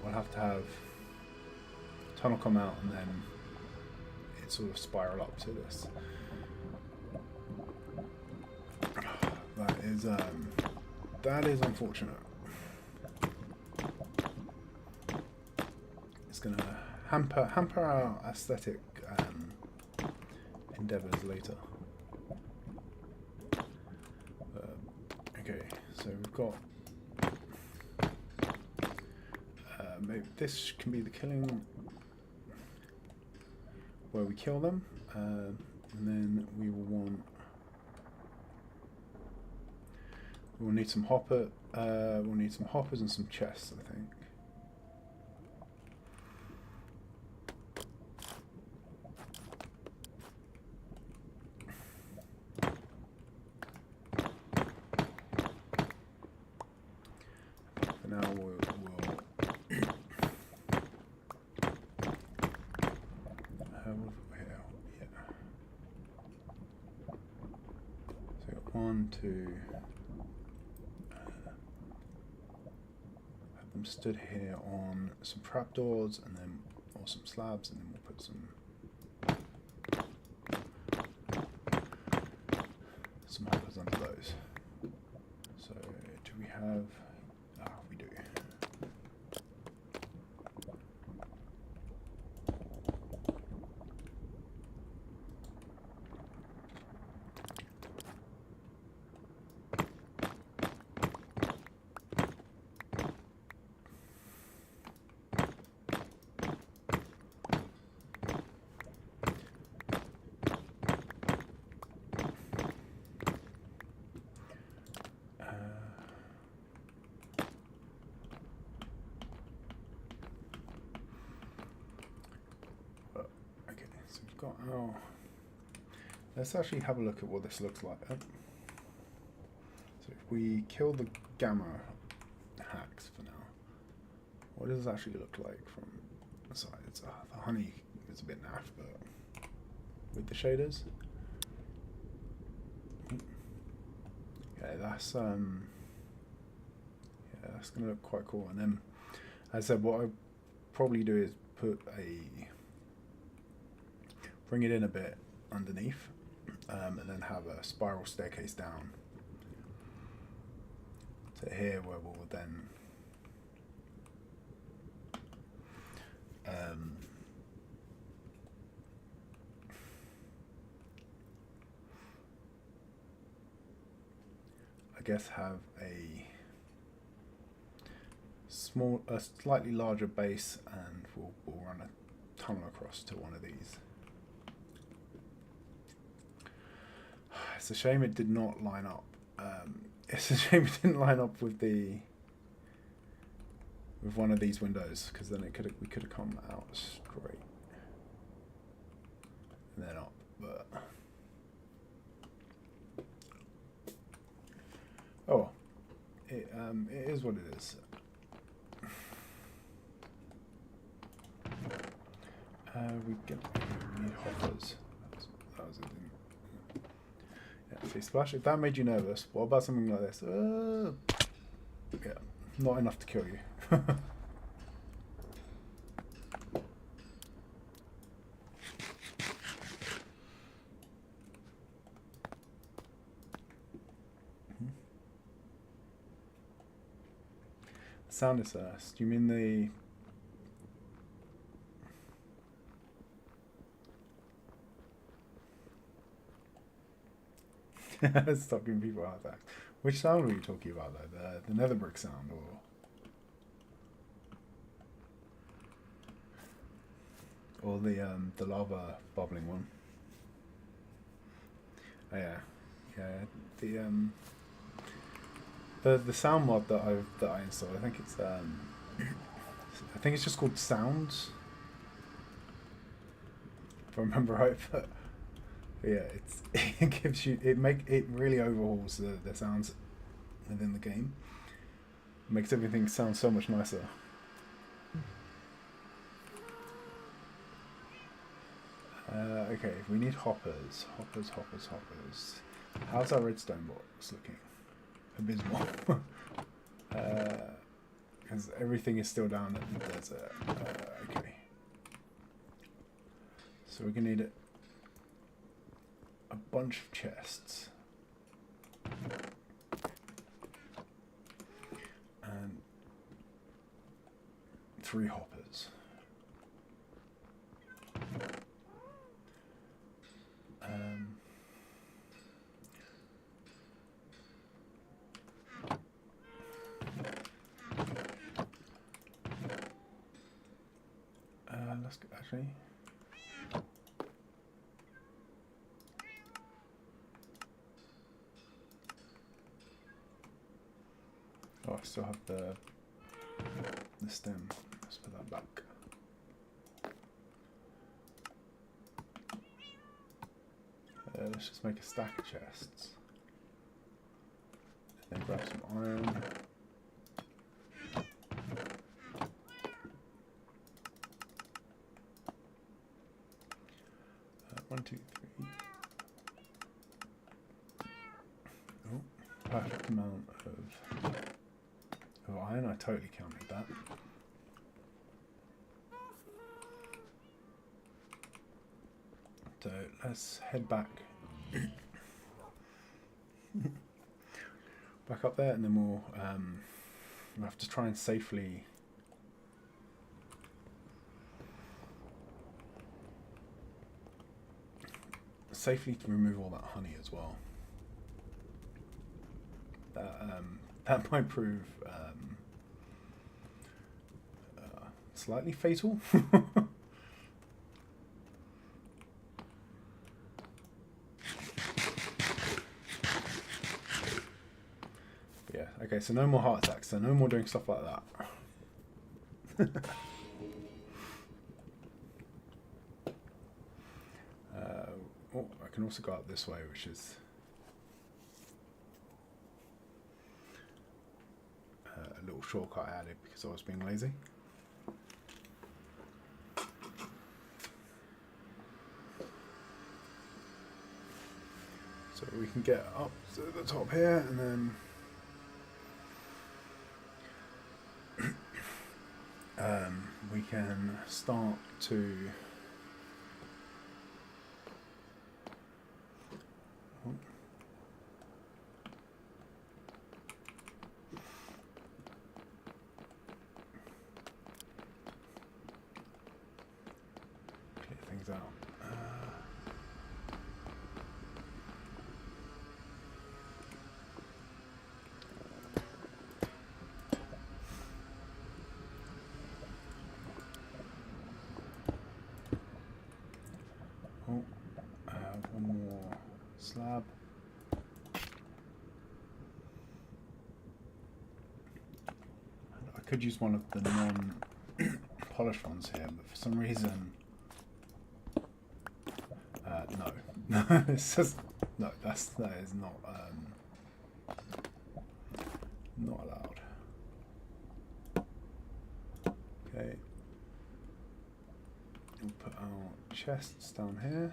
A: we'll have to have tunnel come out and then sort of spiral up to this. That is unfortunate. It's gonna hamper our aesthetic endeavors later. Okay, so we've got maybe this can be the killing, where we kill them, and then we will need some we'll need some hoppers and some chests, I think. For now we'll one, two, have them stood here on some trapdoors, and then or some slabs, and then we'll put some hoppers under those. So do we have? We do. Let's actually have a look at what this looks like. So if we kill the gamma hacks for now, what does it actually look like from the side? The honey is a bit naff, but with the shaders, okay, that's gonna look quite cool. And then, as I said, what I probably do is bring it in a bit underneath, and then have a spiral staircase down to here, where we'll then I guess have a slightly larger base, and we'll run a tunnel across to one of these. It's a shame it did not line up It's a shame it didn't line up with one of these windows, because then we could have come out straight and then up. But oh well. It is what it is. We need hoppers. That was it. Yeah, see, Splash, if that made you nervous, what about something like this? Yeah, not enough to kill you. Sound is first. Do you mean the... Stop giving people heart attacks. Which sound were you talking about though? The nether brick sound or the lava bubbling one? Oh yeah. Yeah. The sound mod that I installed, I think it's just called Sounds, if I remember right. But yeah, it gives you it really overhauls the sounds within the game. It makes everything sound so much nicer. Okay, we need hoppers. How's our redstone box looking? Abysmal. Because everything is still down in the desert. Okay. So we're going to need a bunch of chests. And 3 hoppers. Let's go, actually. Oh, I still have the stem. Let's put that back. Let's just make a stack of chests. And then grab some iron. 1, 2, 3. Oh, perfect amount of iron. I totally counted that. So let's head back up there, and then we'll have to try and safely remove all that honey as well. That might prove slightly fatal. Yeah, okay, so no more heart attacks, so no more doing stuff like that. Oh, I can also go up this way, which is a little shortcut I added because I was being lazy. So we can get up to the top here, and then we can start to clear things out. One more slab. could use one of the non-polished ones here, but for some reason, no. It says no. That is not not allowed. Okay. We'll put our chests down here.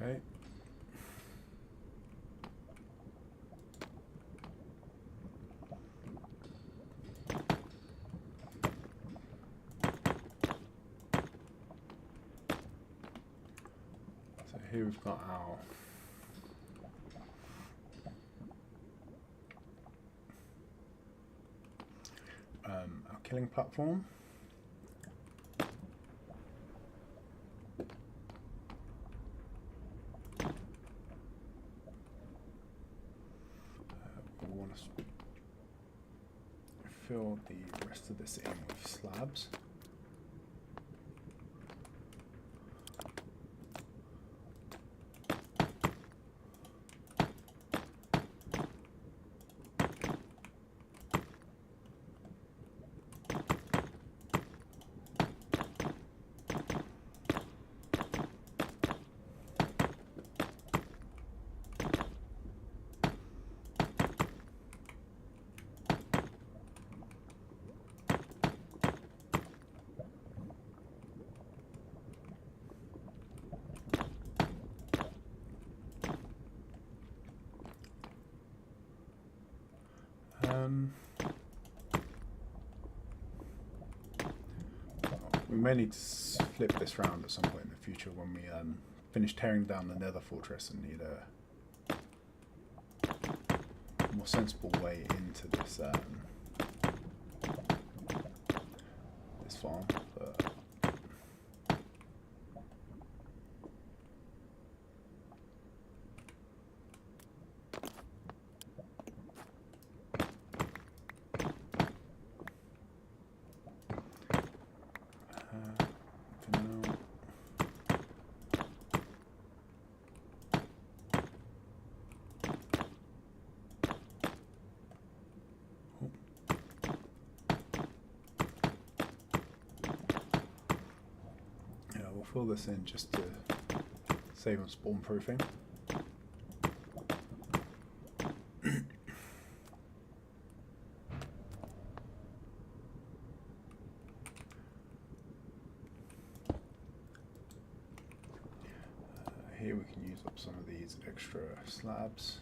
A: Okay. So here we've got our killing platform. We want to fill the rest of this in with slabs. We may need to flip this round at some point in the future when we finish tearing down the nether fortress and need a more sensible way into this this farm. But for now, yeah, we'll fill this in just to save on spawn proofing. Here we can use up some of these extra slabs.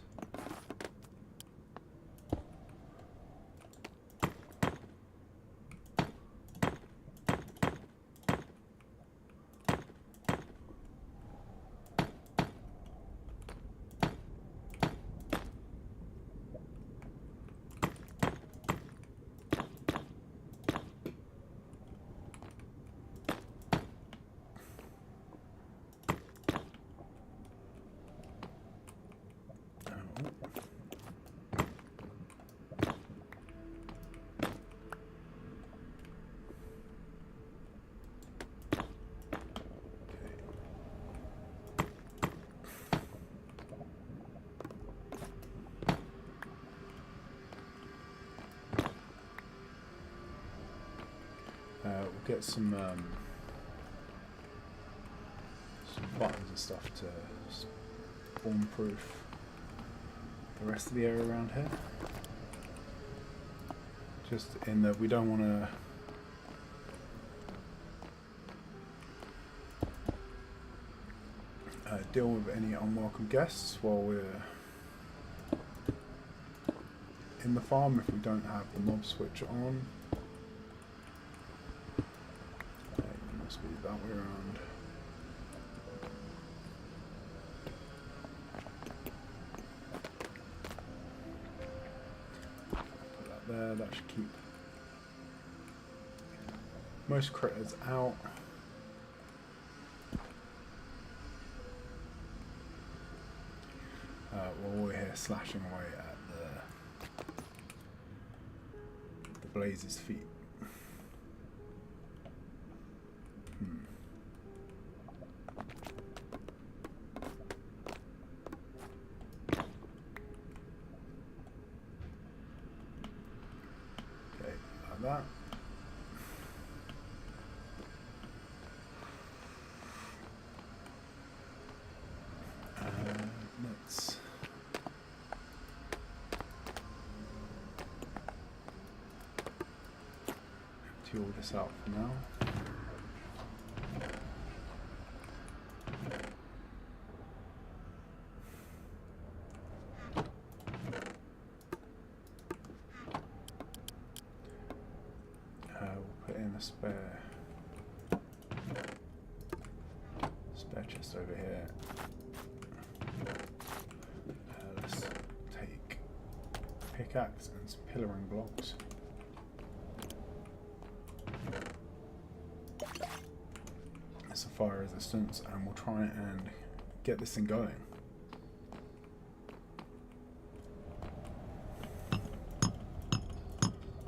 A: We'll get some buttons and stuff to spawn proof the rest of the area around here. Just in that we don't want to deal with any unwelcome guests while we're in the farm if we don't have the mob switch on. It must be that way around. Put that there, that should keep most critters out. While we're here slashing away at the Blaze's feet. Okay, like that. Let's empty all this out for now. We'll put in a spare chest over here. Let's take pickaxe and some pillaring blocks. Some fire resistance, and we'll try and get this thing going.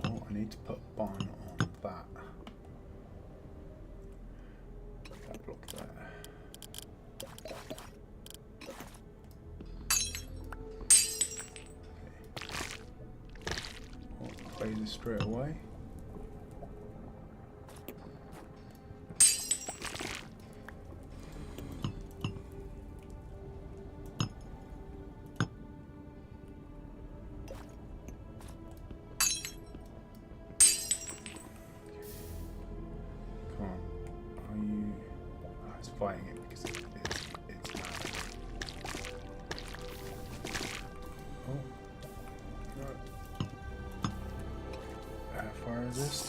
A: Oh, I need to put a barn on that. That block there. Blaze straight away. Come on, are you? Oh, it's fighting it because it's mad. Oh. Fire resist.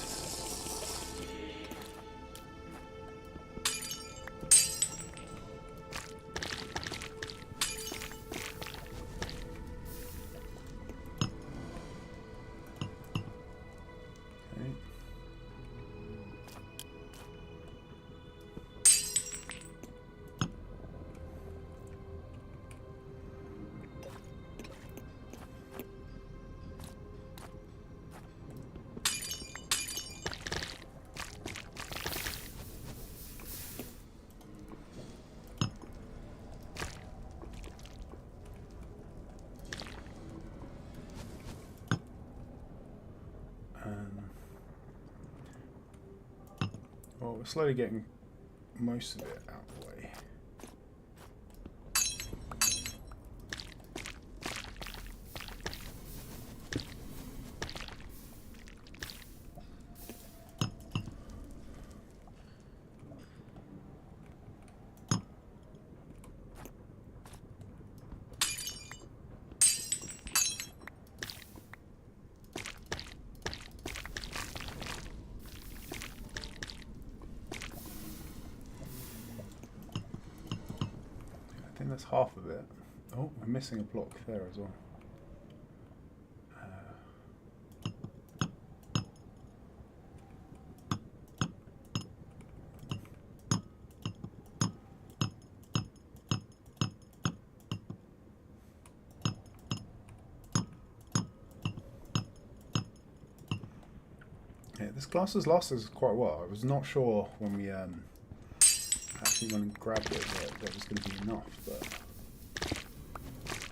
A: Okay. Well, we're slowly getting most of it out of the way. I think that's half of it. Oh, we're missing a block there as well. Yeah, this glass has lasted us quite well. I was not sure when we actually went and grabbed it that there was going to be enough, but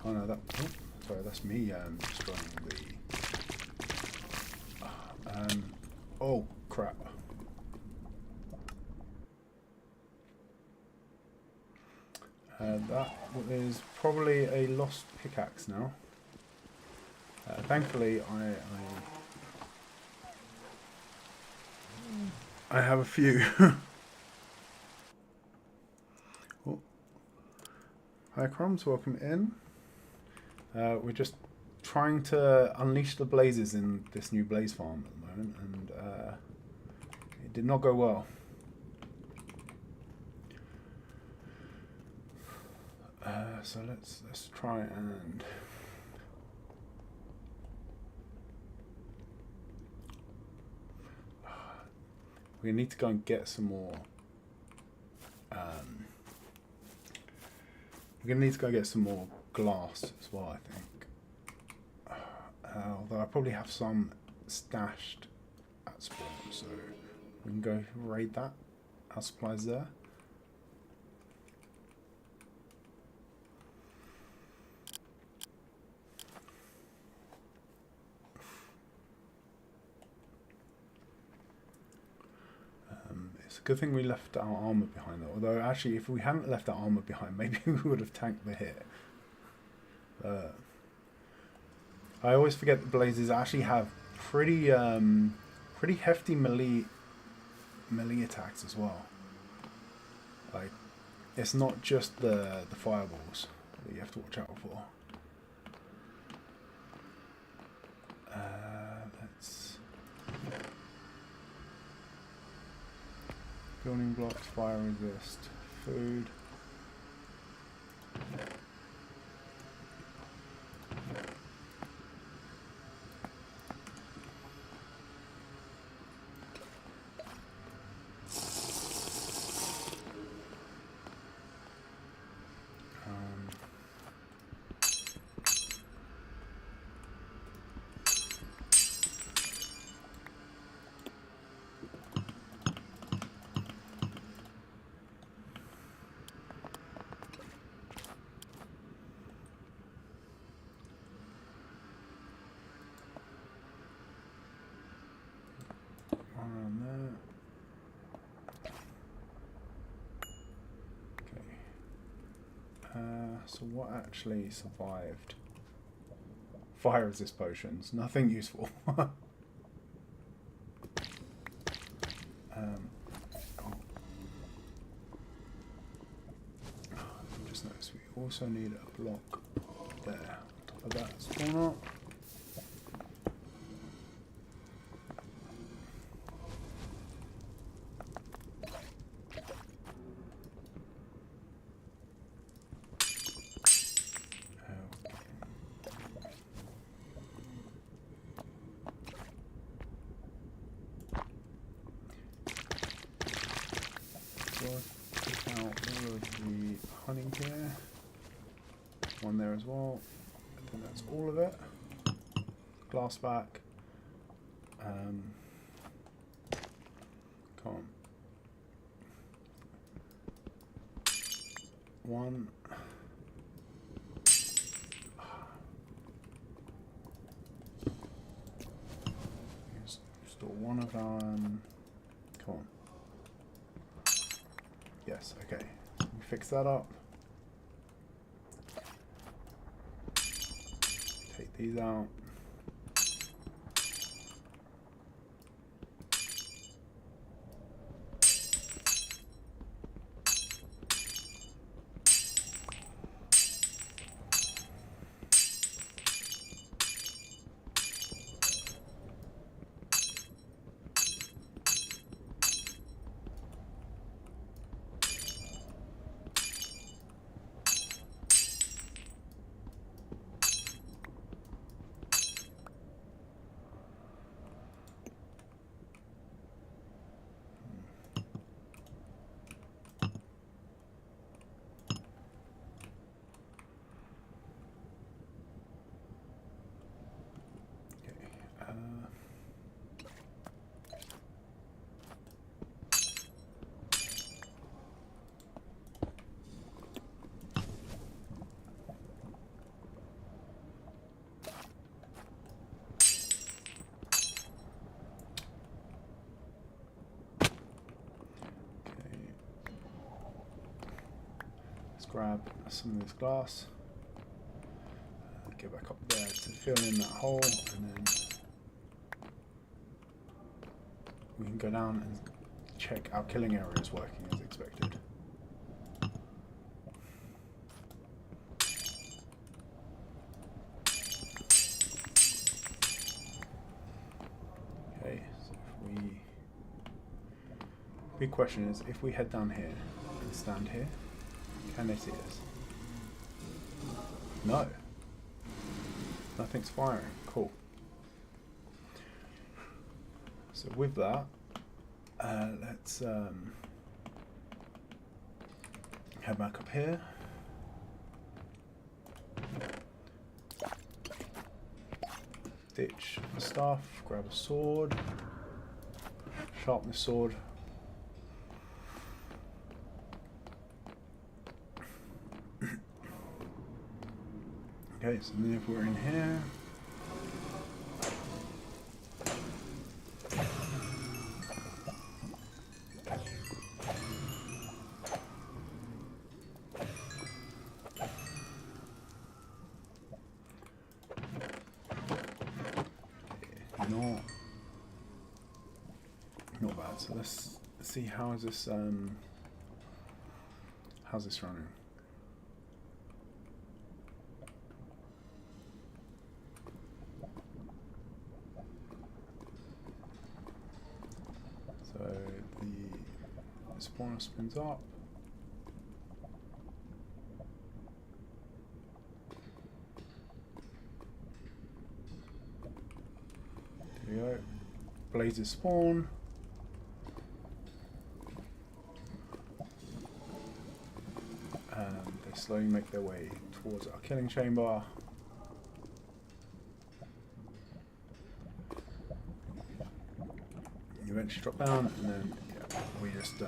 A: oh no, that. Oh, sorry, that's me destroying the. Oh crap! That is probably a lost pickaxe now. Thankfully, I have a few. Oh. Hi Crumbs, welcome in. We're just trying to unleash the blazes in this new blaze farm at the moment, and it did not go well. So let's try and we need to go and get some more. We're gonna need to go get some more glass as well, I think. Although I probably have some stashed at spawn, so we can go raid that. Our supplies there. It's a good thing we left our armor behind though, although actually if we hadn't left our armor behind, maybe we would have tanked the hit. I always forget that blazes actually have pretty hefty melee attacks as well. Like, it's not just the fireballs that you have to watch out for. Let's building blocks, fire resist, food. Around there. Okay. So what actually survived? Fire resist potions. Nothing useful. Oh. Just noticed we also need a block there. Of that spawn up. Take out all of the honey here. One there as well. I think that's all of it. Glass back. Come on. One. Store one of our. Come on. Yes, okay. We fix that up. Take these out. Grab some of this glass, get back up there to fill in that hole, and then we can go down and check our killing area is working as expected. Okay, so if we... Big question is, if we head down here and stand here, can they see us? No. Nothing's firing. Cool. So with that, let's head back up here. Ditch the stuff, grab a sword. sharpen the sword. Okay, so then if we're in here, not bad. So let's see how's this running. So the spawner spins up. There we go. Blazes spawn. And they slowly make their way towards our killing chamber. You eventually drop down, and then we just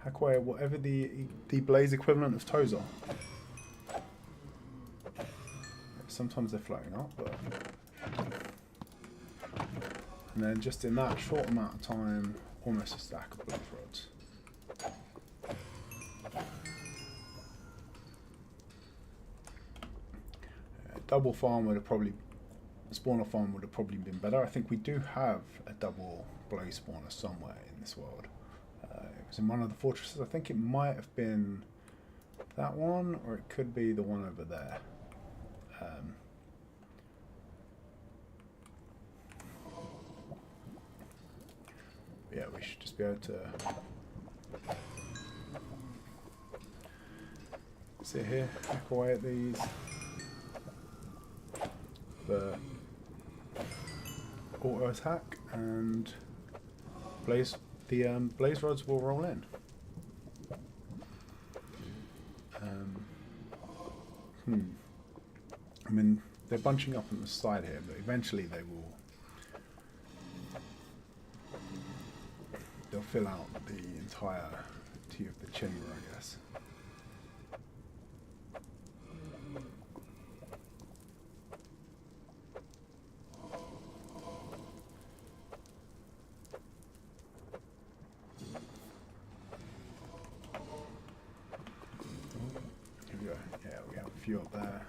A: hack away whatever the blaze equivalent of toes are. Sometimes they're floating up, but and then just in that short amount of time, almost a stack of blaze rods. Double farm would have probably, spawner farm would have probably been better. I think we do have a double blaze spawner somewhere in this world. It was in one of the fortresses. I think it might have been that one, or it could be the one over there. Yeah, we should just be able to sit here, hack away at these. The auto attack, and blaze rods will roll in. I mean, they're bunching up on the side here, but eventually they'll fill out the entirety of the chamber, I guess. Here we go. Yeah, we have a few up there.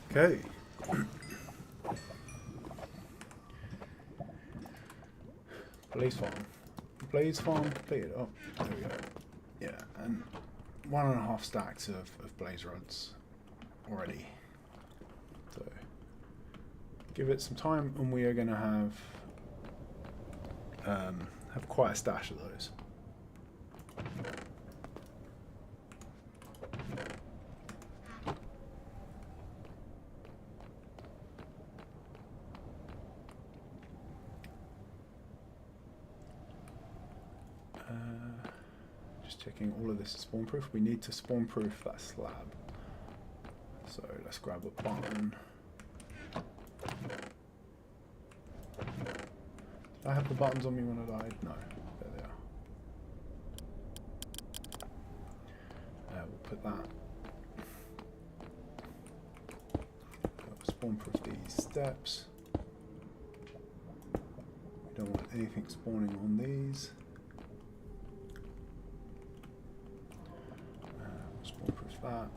A: Okay. Blaze farm completed. Oh, there we go. Yeah, and 1.5 stacks of blaze rods already. So give it some time, and we are going to have quite a stash of those. Just checking all of this is spawn proof. We need to spawn proof that slab. So let's grab a button. Did I have the buttons on me when I died? No, there they are. We'll put that. Spawn proof these steps. We don't want anything spawning on these. Spawn proof that.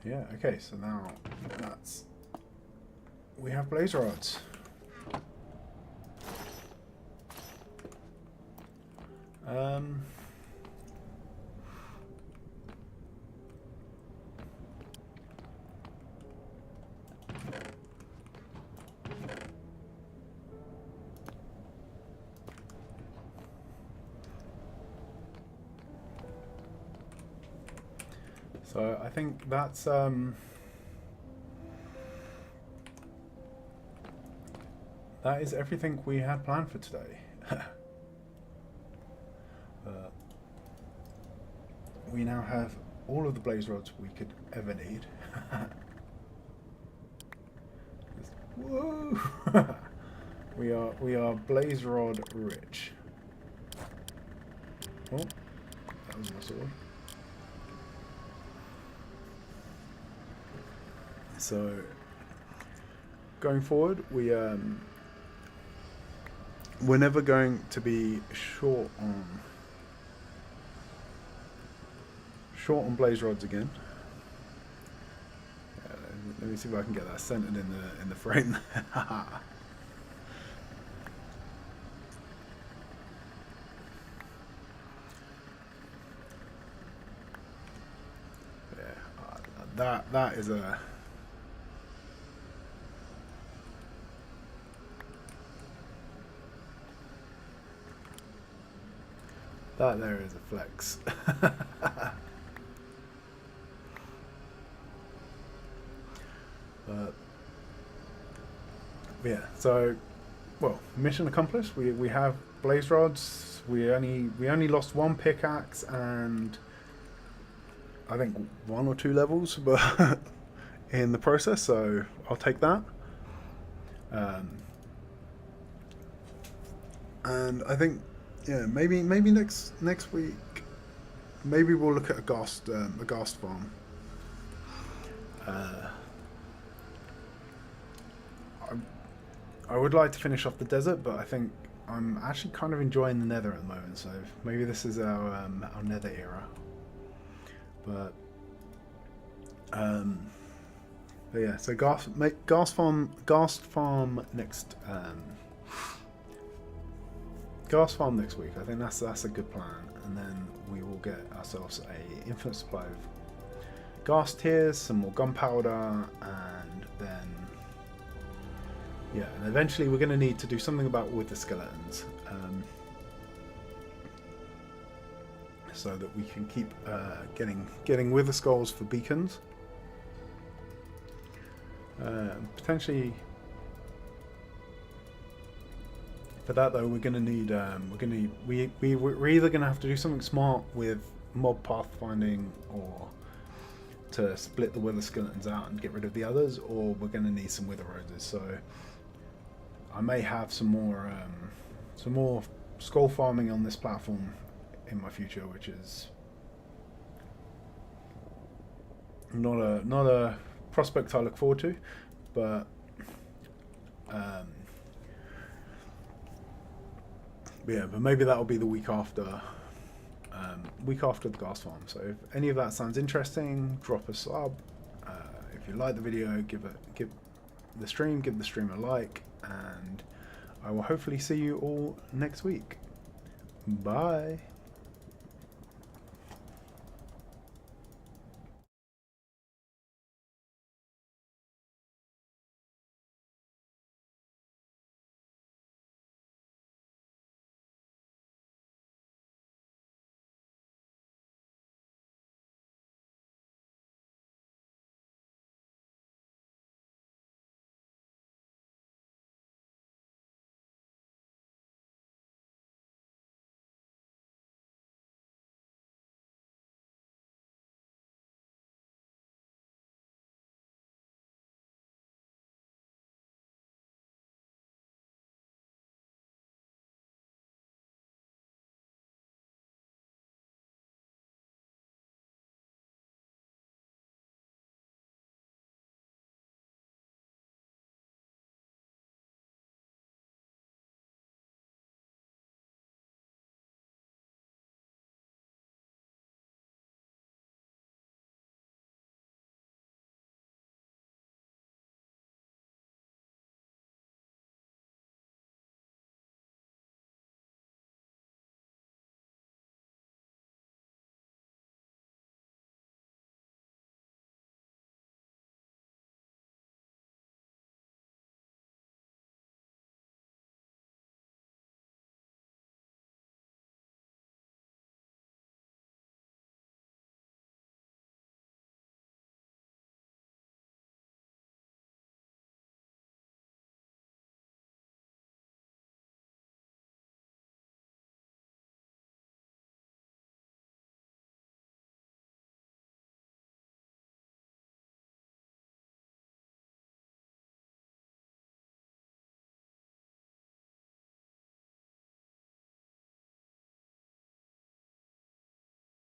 A: Yeah, okay, so now we have blaze rods. So I think that's that is everything we had planned for today. We now have all of the blaze rods we could ever need. Whoa! we are blaze rod rich. Oh, that was my sword. So going forward, we're never going to be short on blaze rods again. Let me see if I can get that centered in the frame. Yeah, that is a. That there is a flex. Yeah, so well, mission accomplished. We have blaze rods. We only lost one pickaxe and I think 1 or 2 levels, but in the process. So I'll take that. And I think maybe next week maybe we'll look at a ghast farm. I would like to finish off the desert, but I think I'm actually kind of enjoying the nether at the moment, so maybe this is our nether era. But yeah, so ghast farm next ghast farm next week. I think that's a good plan, and then we will get ourselves a infinite supply of ghast tears, some more gunpowder, and then yeah, and eventually we're going to need to do something about with the skeletons, so that we can keep getting wither skulls for beacons. Potentially, for that though, we're going to need we're either going to have to do something smart with mob pathfinding, or to split the wither skeletons out and get rid of the others, or we're going to need some wither roses. So I may have some more skull farming on this platform in my future, which is not a prospect I look forward to, but yeah, but maybe that'll be the week after the ghast farm. So if any of that sounds interesting, drop a sub. If you like the video, give the stream a like, and I will hopefully see you all next week. Bye.